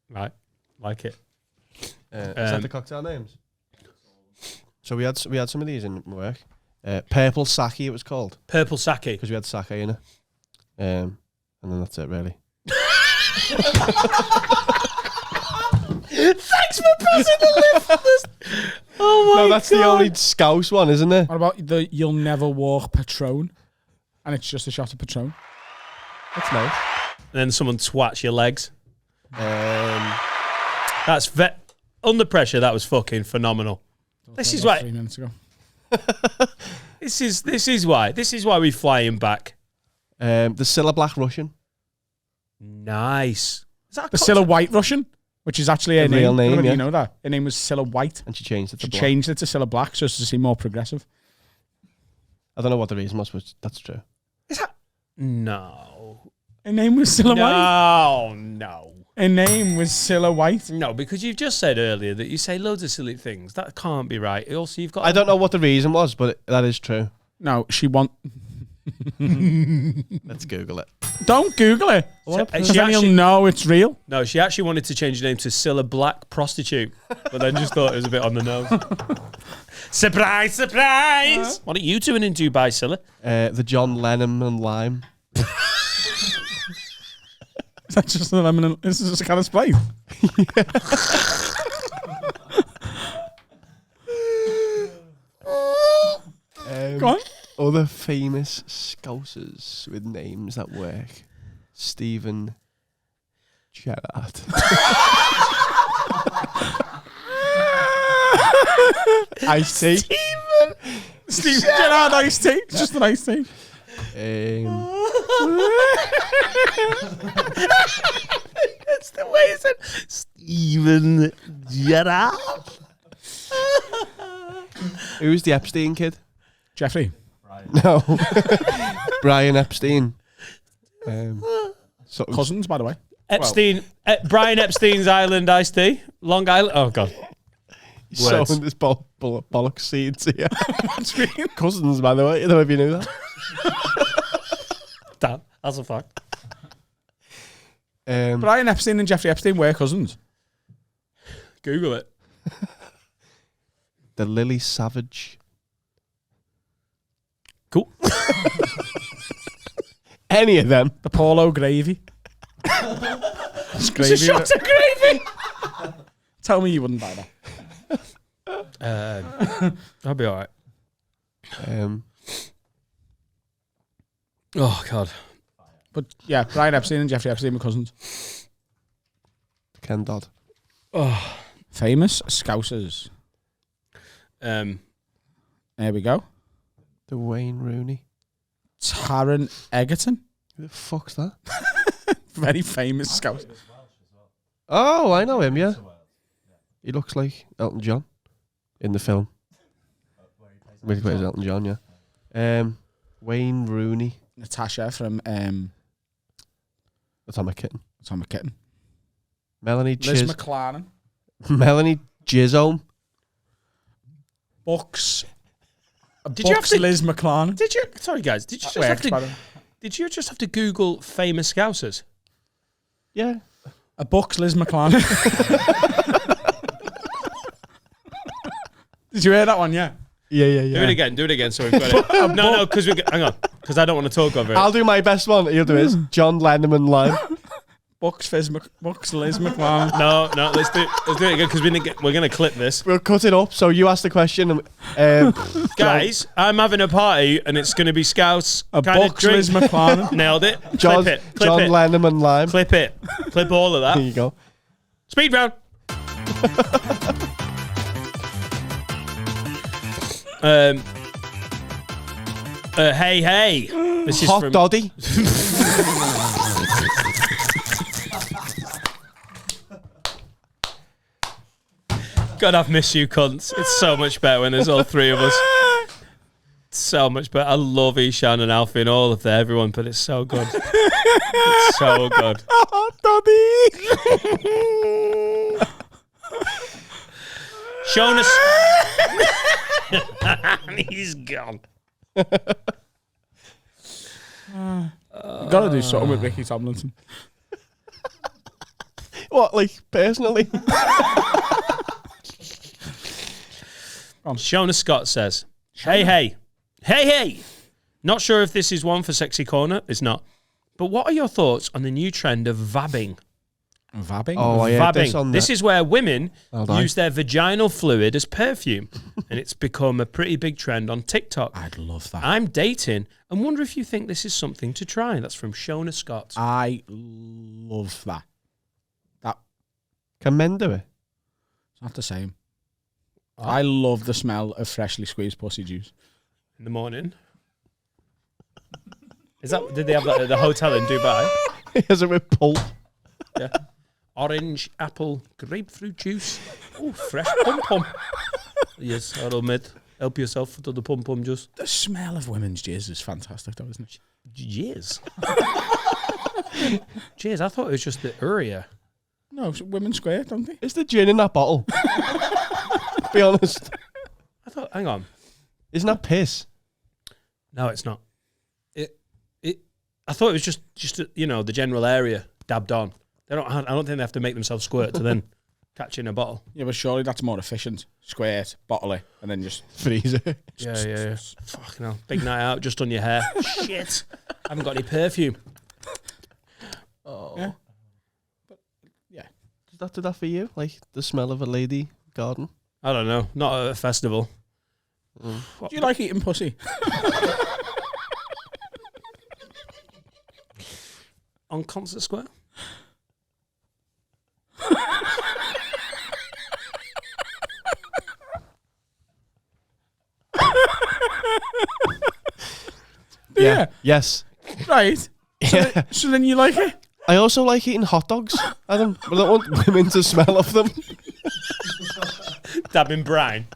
Right. Like it. Is that the cocktail names? So we had some of these in work. Purple Sake, it was called. Purple Sake. Because we had sake in it. And then that's it, really. Thanks for passing the list for this. Oh my No, that's God. the only Scouse one, isn't it? What about the You'll Never Walk Patron? And it's just a shot of Patron. That's nice. And then someone twats your legs. That's under pressure. That was fucking phenomenal. This is why. 3 minutes ago. This is why we fly him back. The Cilla Black Russian. Nice. Is that a The cocktail? Cilla White Russian, which is actually a A real name, I don't know if yeah. you know that. Her name was Cilla White. And she changed it to She black. changed it to Cilla Black just to seem more progressive. I don't know what the reason was, but that's true. No. Her name was Cilla White. No. Her name was Cilla White. No, because you've just said earlier that you say loads of silly things. That can't be right. Also, you've got. I don't know what the reason was, but that is true. No, Let's Google it. Don't Google it. She Because then actually- you'll know it's real. No, she actually wanted to change her name to Cilla Black Prostitute, but then just thought it was a bit on the nose. Surprise, surprise! What are you doing in Dubai, Cilla? The John Lennon and Lime. Is that just a lemon? This is just a kind of spice. Go on. Other famous Scousers with names that work. Stephen Gerrard. Iced tea. Steve Gerrard iced tea. It's just an iced tea. That's the way it's said. Steven Gerrard. Who's the Epstein kid? Jeffrey. No. Brian Epstein. Cousins, by the way. Epstein. Brian Epstein's Island iced tea. Long Island. Oh, God. Sowing this bollocks seeds here. Cousins, by the way. I don't know if you knew that. Damn, that's a fact. Brian Epstein and Jeffrey Epstein were cousins. Google it. The Lily Savage. Cool. Any of them. The Paulo Gravy. It's a shot of gravy. Tell me you wouldn't buy that. I'll be all right. Oh, God. But yeah, Brian Epstein and Jeffrey Epstein were cousins. Ken Dodd. Oh. Famous Scousers. There we go. The Wayne Rooney. Taron Egerton. Who the fuck's that? Very famous Scouse. Oh, I know him, yeah. He looks like Elton John in the film. Really plays Elton John, yeah. Wayne Rooney. Natasha from Atomic Kitten. Atomic Kitten. Melanie Liz McLaren. Melanie Jizome. Bucks. Did you have to Liz McLaren? Did you? Sorry, guys. Did you just have to? Did you just have to Google famous Scousers? Yeah. A Bucks Liz McLaren. Did you hear that one? Yeah. Yeah. Do it again. So we've got it. No, because hang on, because I don't want to talk over it. I'll do my best one. You'll do is John Lennon Lime. Bucks Liz McLaren. No, let's do it again because we're gonna clip this. We'll cut it up. So you ask the question. Guys, I'm having a party and it's gonna be Scouts. A Bucks Liz McLaren. Nailed it. John Clip it. Lennon and Lime. Clip it. Clip all of that. There you go. Speed round. Hey. This is Hot from Doddy. God, I've missed you, cunts. It's so much better when there's all three of us. So much better. I love Ishan and Alfie and all of everyone, but it's so good. It's so good. Hot Doddy. Shown us. He's gone. Gotta do something with Ricky Tomlinson. What, like, personally? Shona Scott says, Hey. Not sure if this is one for Sexy Corner. It's not. But what are your thoughts on the new trend of vabbing? Vabbing? Oh, I heard this on This is where women Hold on. use their vaginal fluid as perfume. And it's become a pretty big trend on TikTok. I'd love that. I'm dating and wonder if you think this is something to try. That's from Shona Scott. I love that. Can men do it? It's not the same. Oh. I love the smell of freshly squeezed pussy juice. In the morning. Did they have that at the hotel in Dubai? Is it with pulp? Yeah. Orange, apple, grapefruit juice. Oh, fresh pom-pom. Yes, that'll help yourself to the pom-pom juice. The smell of women's jizz is fantastic, though, isn't it? Jizz. Jizz, I thought it was just the area. No, women squirt, don't they? Is the gin in that bottle? Be honest. Hang on. Isn't that piss? No, it's not. I thought it was just the general area dabbed on. I don't think they have to make themselves squirt to then catch in a bottle. Yeah, but surely that's more efficient. Squirt, bottle it, and then just freeze it. Yeah. Fucking hell. Big night out, just on your hair. Shit. I haven't got any perfume. Oh. Yeah. But, yeah. Does that do that for you? Like the smell of a lady garden? I don't know. Not at a festival. Do you like eating pussy? On Concert Square? Yeah. Yes. Right. Yeah. So then you like it? I also like eating hot dogs. I don't want women to smell of them. Dabbing brine.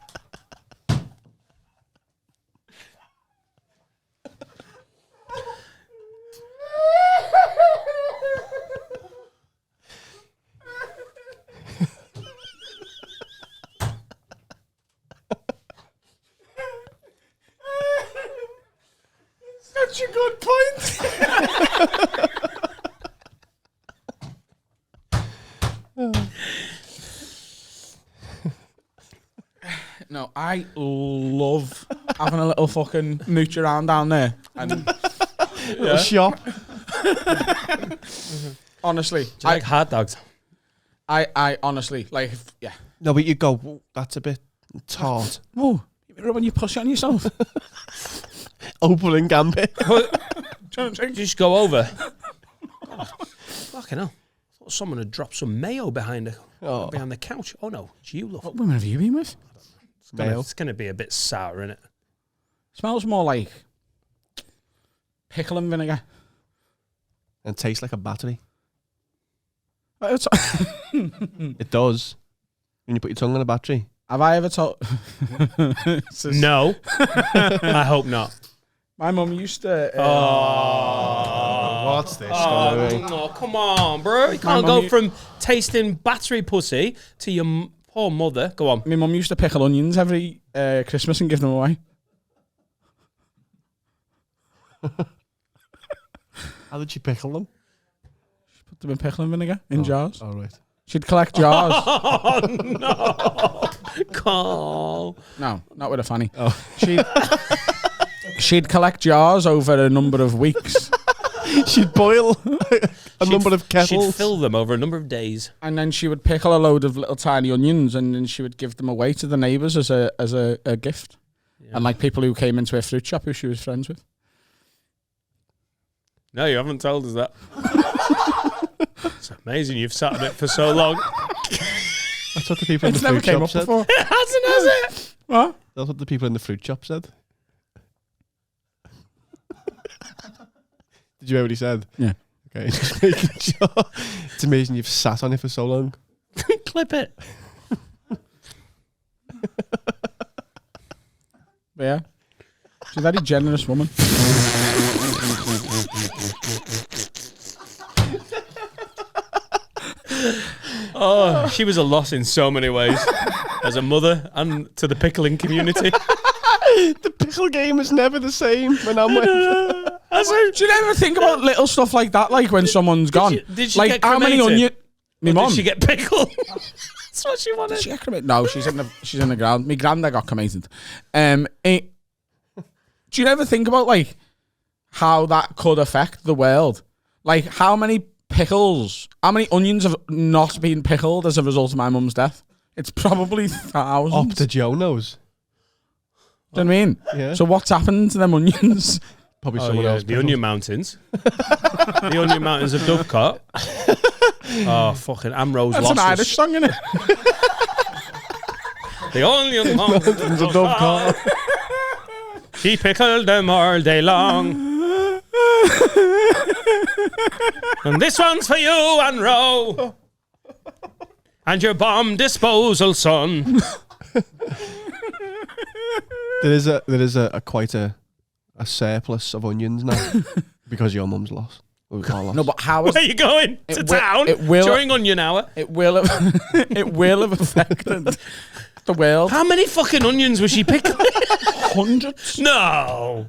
Such a good point. No, I love having a little fucking mooch around down there. And Little shop. honestly, Do you like hot dogs? I honestly, like, yeah. No, but you go, "Whoa, that's a bit tart." Oh, when you push it on yourself. Opening gambit. Just go over. Oh, fucking hell. I thought someone had dropped some mayo behind the couch. Oh no, it's you, love. What women have you been with? Mayo. It's going to be a bit sour, innit? Smells more like pickle and vinegar. And tastes like a battery. It's- It does. When you put your tongue on a battery. Have I ever told? No. I hope not. My mum used to. What's this? Oh, come on, bro. You can't mum go from tasting battery pussy to your poor mother. Go on. My mum used to pickle onions every Christmas and give them away. How did you pickle them? Put them in pickle and vinegar in jars. All right. She'd collect jars. Oh, no. Carl. No, not with a fanny. Oh. She'd collect jars over a number of weeks, She'd boil a number of She'd kettles. fill them over a number of days. and then she would pickle a load of little tiny onions, and then she would give them away to the neighbours as a gift, and like people who came into her fruit shop who she was friends with. No, you haven't told us that. It's amazing you've sat on it for so long. That's what the people in the It's never fruit came shop up said. before. It hasn't, has it? What? That's what the people in the fruit shop said. Did you hear what he said? Yeah. Okay, just making sure. It's amazing you've sat on it for so long. Clip it. But yeah, she's a very generous woman. Oh, she was a loss in so many ways. As a mother and to the pickling community. The pickle game is never the same when I'm with. Do you ever think about little stuff like that, like when someone's gone? Did she like get how many cremated? onion? My Or mum. Did she get pickled? That's what she wanted. Did she get cremated? No, she's in the ground. My granddad got cremated. Do you ever think about like how that could affect the world? Like how many onions have not been pickled as a result of my mum's death? It's probably thousands. Up to Joe knows. Do you know what I mean? Yeah. So what's happened to them onions? Probably someone else. The Onion Mountains. The Onion Mountains of Dovecot. Oh, fucking Ambrose That's lost an us. Irish song, isn't it? The Onion Mountains of Dovecot. He pickled them all day long. And this one's for you, Anro. And your bomb disposal, son. There is a quite a surplus of onions now because your mum's lost. No, but how is Where are you going? To It will- town? it will- During Onion Hour? it will have affected the world? How many fucking onions was she pickling? Hundreds. No.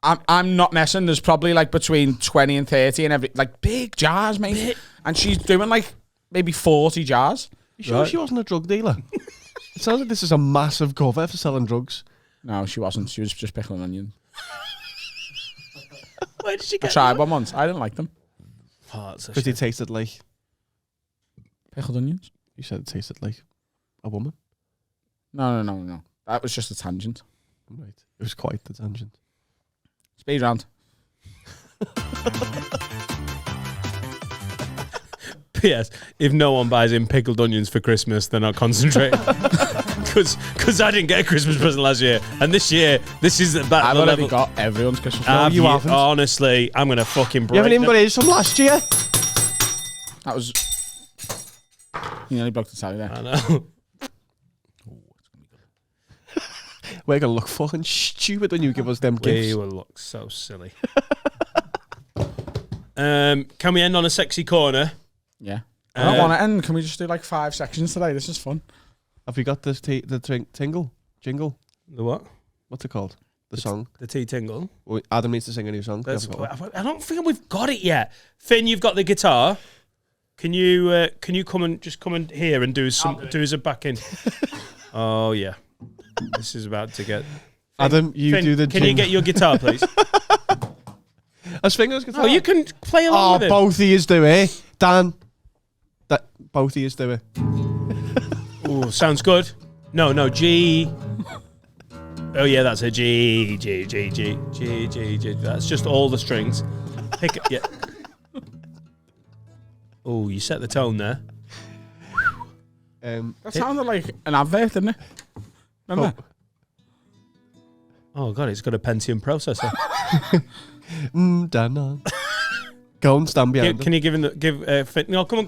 I'm not messing. There's probably like between 20 and 30 and every like big jars, mate. And she's doing like maybe 40 jars. You sure she wasn't a drug dealer? It sounds like this is a massive cover for selling drugs. No, she wasn't. She was just pickling onions. Where did she I get tried one once. I didn't like them. Oh, that's a Because shame. it tasted like, Pickled onions? you said it tasted like a woman. No. That was just a tangent. Right. It was quite the tangent. Speed round. P.S. If no one buys in pickled onions for Christmas, they're not concentrating. because I didn't get a Christmas present last year, and this year this is about I've the already level. got everyone's Christmas Have present. you you? haven't. Honestly, I'm gonna fucking break. You haven't even them. got his from last year. That was. You nearly broke the tally there. I know. We're gonna look fucking stupid when you give us them We gifts. will look so silly. Can we end on a sexy corner? Yeah. I don't want to end. Can we just do like 5 sections today? This is fun. Have you got this jingle? The what? What's it called? The song. The tea tingle. Well, Adam needs to sing a new song. That's, You haven't got one. I don't think we've got it yet. Finn, you've got the guitar. Can you come and here and do us a backing? Oh yeah, this is about to get. Adam, you Finn, do the. can you get your guitar, please? As fingers guitar. Oh, you can play along Oh, with it. both of yous do it, Dan. Both of yous do it. Ooh, sounds good. No, G. Oh yeah, that's a G. That's just all the strings. Pick it. Yeah. Oh, you set the tone there. That sounded like an advert, didn't it? Remember? Oh god, it's got a Pentium processor. Dan. Go and stand behind. Can you give Finn? No, come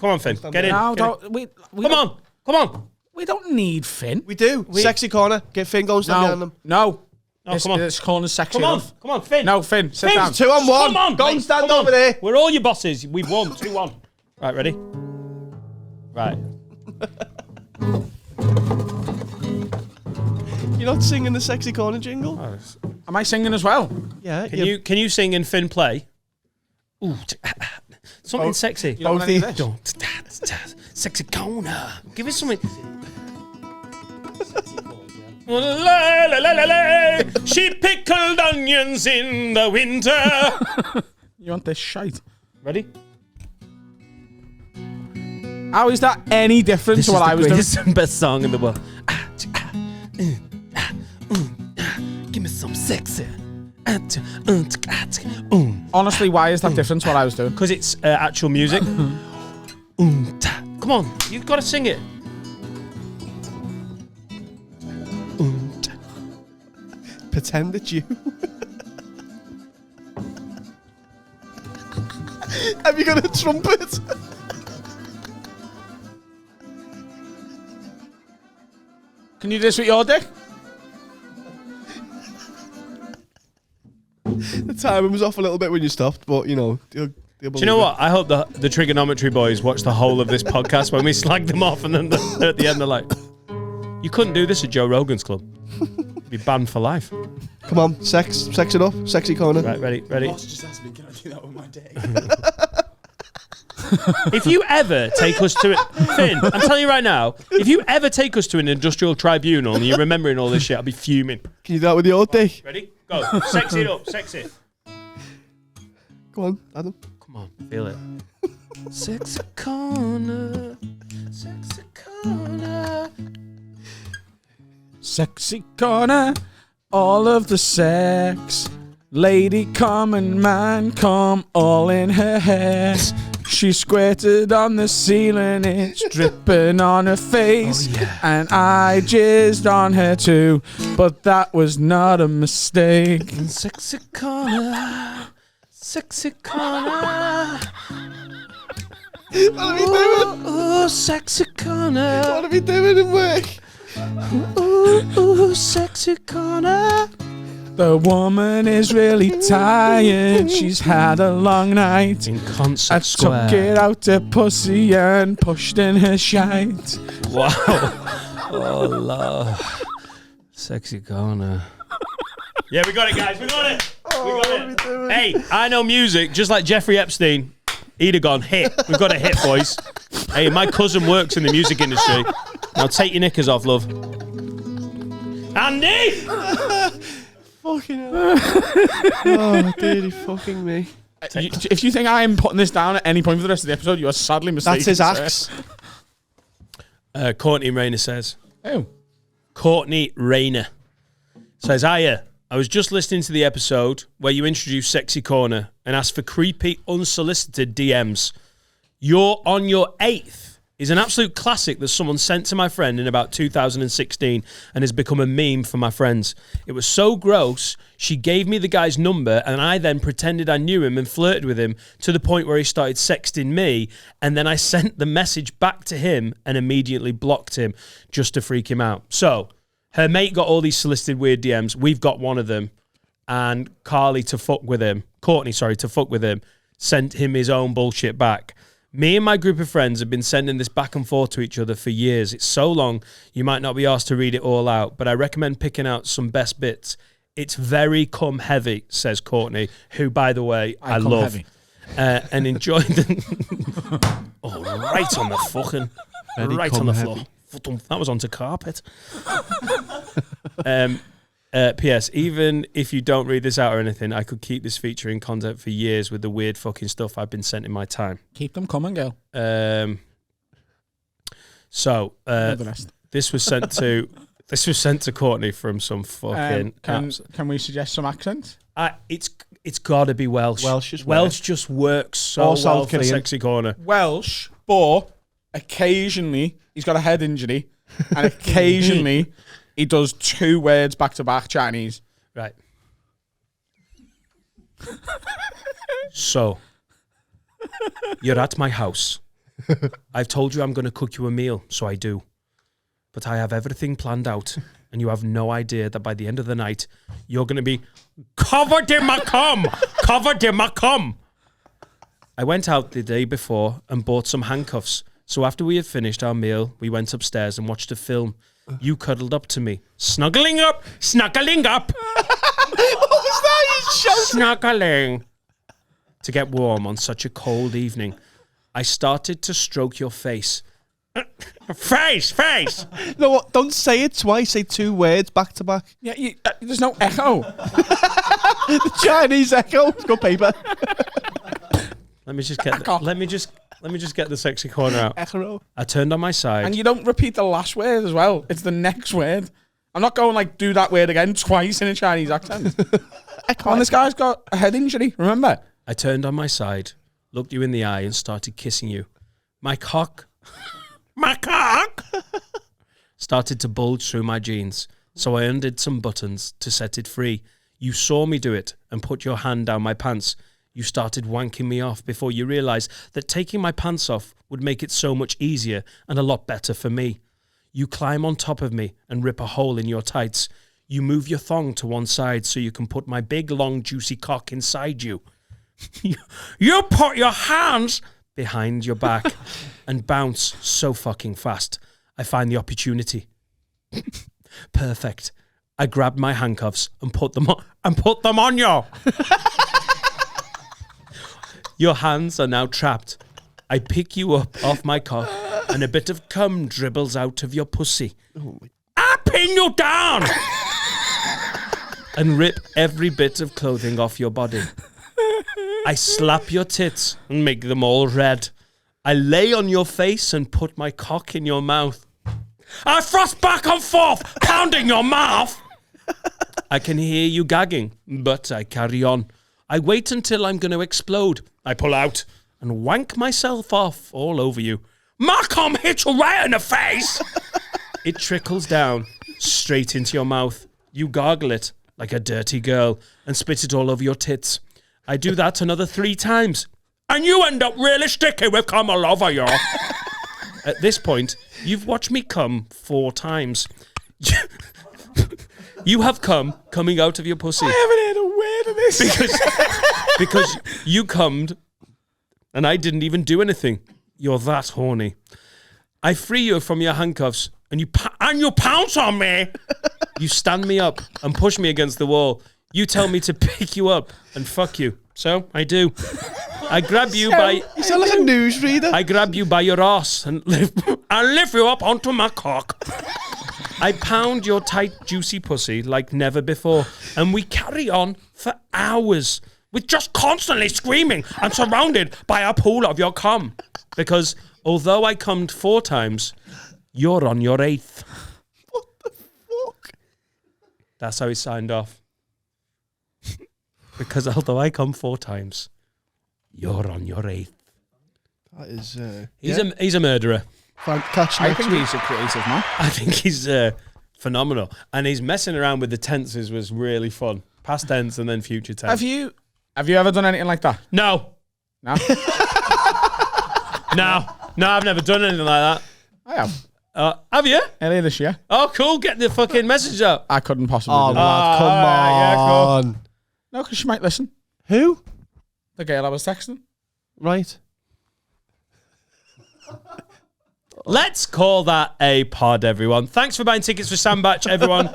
on, Finn. Get in. No, Get in. don't, we Come on. We don't need Finn. We do. Sexy corner. Get Finn going, stand behind them. No. No, come on. This corner's sexy Come on, enough. come on, Finn. No, Finn, sit Finn, down. 2 on 1. Come on, Go mate, and stand come on. over there. We're all your bosses. We've won 2-1. Right, ready? Right. You're not singing the sexy corner jingle? Am I singing as well? Yeah. Can you sing and Finn play? Ooh, something sexy. You don't want any of this? Don't. Sexy corner. Give it something. La, la, la, la, la. She pickled onions in the winter. You want this shite? Ready? How is that any different to what I was doing? This is the best song in the world. Give me some sexy. Honestly, why is that different to what I was doing? Because it's actual music. Come on, you've got to sing it. Pretend it's you. Have you got a trumpet? Can you do this with your dick? The timing was off a little bit when you stopped, but you know. Do you know what? I hope the Trigonometry boys watch the whole of this podcast when we slag them off, and then they're at the end they're like, "You couldn't do this at Joe Rogan's club. You'd be banned for life." Come on, sex it up, sexy corner. Right, ready. just asked me, can I do that with my dick? If you ever take us to it, Finn, I'm telling you right now, if you ever take us to an industrial tribunal and you're remembering all this shit, I'll be fuming. Can you do that with your dick? Ready? Go. Sexy it up. Sexy it. Come on, Adam. Come on, feel it. Sexy corner. Sexy corner. Sexy corner, all of the sex. Lady come and man come, all in her hair. She squirted on the ceiling, it's dripping on her face. And I jizzed on her too, but that was not a mistake. Sexy corner. Sexy corner. What are we doing? Ooh, sexy corner. What are we doing in work? Ooh, sexy corner. The woman is really tired, she's had a long night. In Concert I Square. took it out her pussy and pushed in her shite. Wow. Oh, Lord. Sexy corner. Yeah, we got it, guys. We got it. We got it. Hey, I know music, just like Jeffrey Epstein. He'd have gone hit. We've got a hit, boys. Hey, my cousin works in the music industry. Now take your knickers off, love. Andy! Fucking hell. Oh, dirty fucking me. If you think I'm putting this down at any point for the rest of the episode, you are sadly mistaken. That's his sir. axe. Courtney Rayner says. Oh. Courtney Rayner says, Hiya, I was just listening to the episode where you introduced Sexy Corner and asked for creepy, unsolicited DMs. You're on your 8th is an absolute classic that someone sent to my friend in about 2016 and has become a meme for my friends. It was so gross, she gave me the guy's number and I then pretended I knew him and flirted with him to the point where he started sexting me, and then I sent the message back to him and immediately blocked him just to freak him out. So, her mate got all these solicited weird DMs. We've got one of them, and Courtney, to fuck with him, sent him his own bullshit back. Me and my group of friends have been sending this back and forth to each other for years. It's so long, you might not be asked to read it all out, but I recommend picking out some best bits. It's very cum heavy, says Courtney, who, by the way, I love. And enjoy the... oh, right on the fucking... Very right on the cum floor. heavy. That was onto carpet. P.S. Even if you don't read this out or anything, I could keep this feature in content for years with the weird fucking stuff I've been sent in my time. Keep them coming, girl. So The rest. this was sent to Courtney from some fucking. Can we suggest some accents? It's got to be Welsh. Welsh just works so Or well South for Korean. Sexy Corner. Welsh, but occasionally he's got a head injury, and occasionally he does 2 words back to back Chinese. Right. So, you're at my house. I've told you I'm going to cook you a meal, so I do. But I have everything planned out, and you have no idea that by the end of the night, you're going to be covered in my cum! Covered in my cum! I went out the day before and bought some handcuffs. So after we had finished our meal, we went upstairs and watched a film. You cuddled up to me. Snuggling up! Snuggling up! What was that? You shouted. Snuggling. To get warm on such a cold evening, I started to stroke your face. Face! No, what? Don't say it twice. Say 2 words back to back. Yeah, there's no echo. The Chinese echo. It's got paper. Let me just get the Sexy Corner out. Echo. I turned on my side. And you don't repeat the last word as well. It's the next word. I'm not going like do that word again twice in a Chinese accent. Come on, this guy's got a head injury, remember? I turned on my side, looked you in the eye and started kissing you. My cock started to bulge through my jeans, so I undid some buttons to set it free. You saw me do it and put your hand down my pants. You started wanking me off before you realised that taking my pants off would make it so much easier and a lot better for me. You climb on top of me and rip a hole in your tights. You move your thong to one side so you can put my big, long, juicy cock inside you. You put your hands behind your back and bounce so fucking fast. I find the opportunity. Perfect. I grabbed my handcuffs and put them on you. Your hands are now trapped. I pick you up off my cock and a bit of cum dribbles out of your pussy. I pin you down and rip every bit of clothing off your body. I slap your tits and make them all red. I lay on your face and put my cock in your mouth. I thrust back and forth, pounding your mouth. I can hear you gagging, but I carry on. I wait until I'm going to explode. I pull out and wank myself off all over you. My cum hits you right in the face. It trickles down straight into your mouth. You gargle it like a dirty girl and spit it all over your tits. I do that another 3 times. And you end up really sticky with cum all over you. At this point, you've watched me cum 4 times. You have cum coming out of your pussy. I haven't heard a word of this. Because you cummed and I didn't even do anything. You're that horny. I free you from your handcuffs and you pounce on me. You stand me up and push me against the wall. You tell me to pick you up and fuck you. So I do. I grab you by... You sound like a newsreader. I grab you by your ass and lift you up onto my cock. I pound your tight, juicy pussy like never before, and we carry on for hours with just constantly screaming and surrounded by a pool of your cum. Because although I cummed 4 times, you're on your 8th. What the fuck? That's how he signed off. Because although I come 4 times, you're on your 8th. That is... He's a murderer. Catch you I next think week. he's a creative man. I think he's phenomenal. And he's messing around with the tenses was really fun. Past tense and then future tense. Have you ever done anything like that? No. No? No, I've never done anything like that. I have. Have you? Earlier this year. Oh, cool. Get the fucking message out. I couldn't possibly Oh, do that. lad, come alright, yeah, on. No, because she might listen. Who? The girl I was texting. Right. Let's call that a pod, everyone. Thanks for buying tickets for Sandbach, everyone.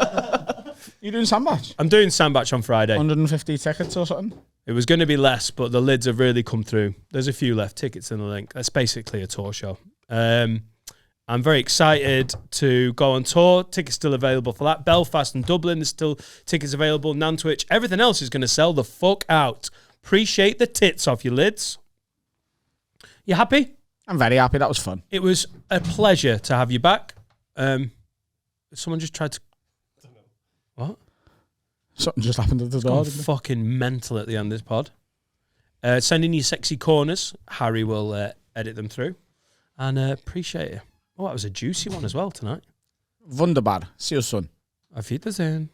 You doing Sandbach? I'm doing Sandbach on Friday. 150 tickets or something? It was going to be less, but the lids have really come through. There's a few left. Tickets in the link. That's basically a tour show. I'm very excited to go on tour. Tickets still available for that. Belfast and Dublin, there's still tickets available. Nantwich. Everything else is going to sell the fuck out. Appreciate the tits off your lids. You happy? I'm very happy. That was fun. It was a pleasure to have you back. Someone just tried to... What? Something just happened at the door. Gone Didn't it? fucking mental at the end of this pod. Send in your sexy corners. Harry will edit them through. And appreciate it. Oh, that was a juicy one as well tonight. Wunderbar. See you soon. Auf Wiedersehen.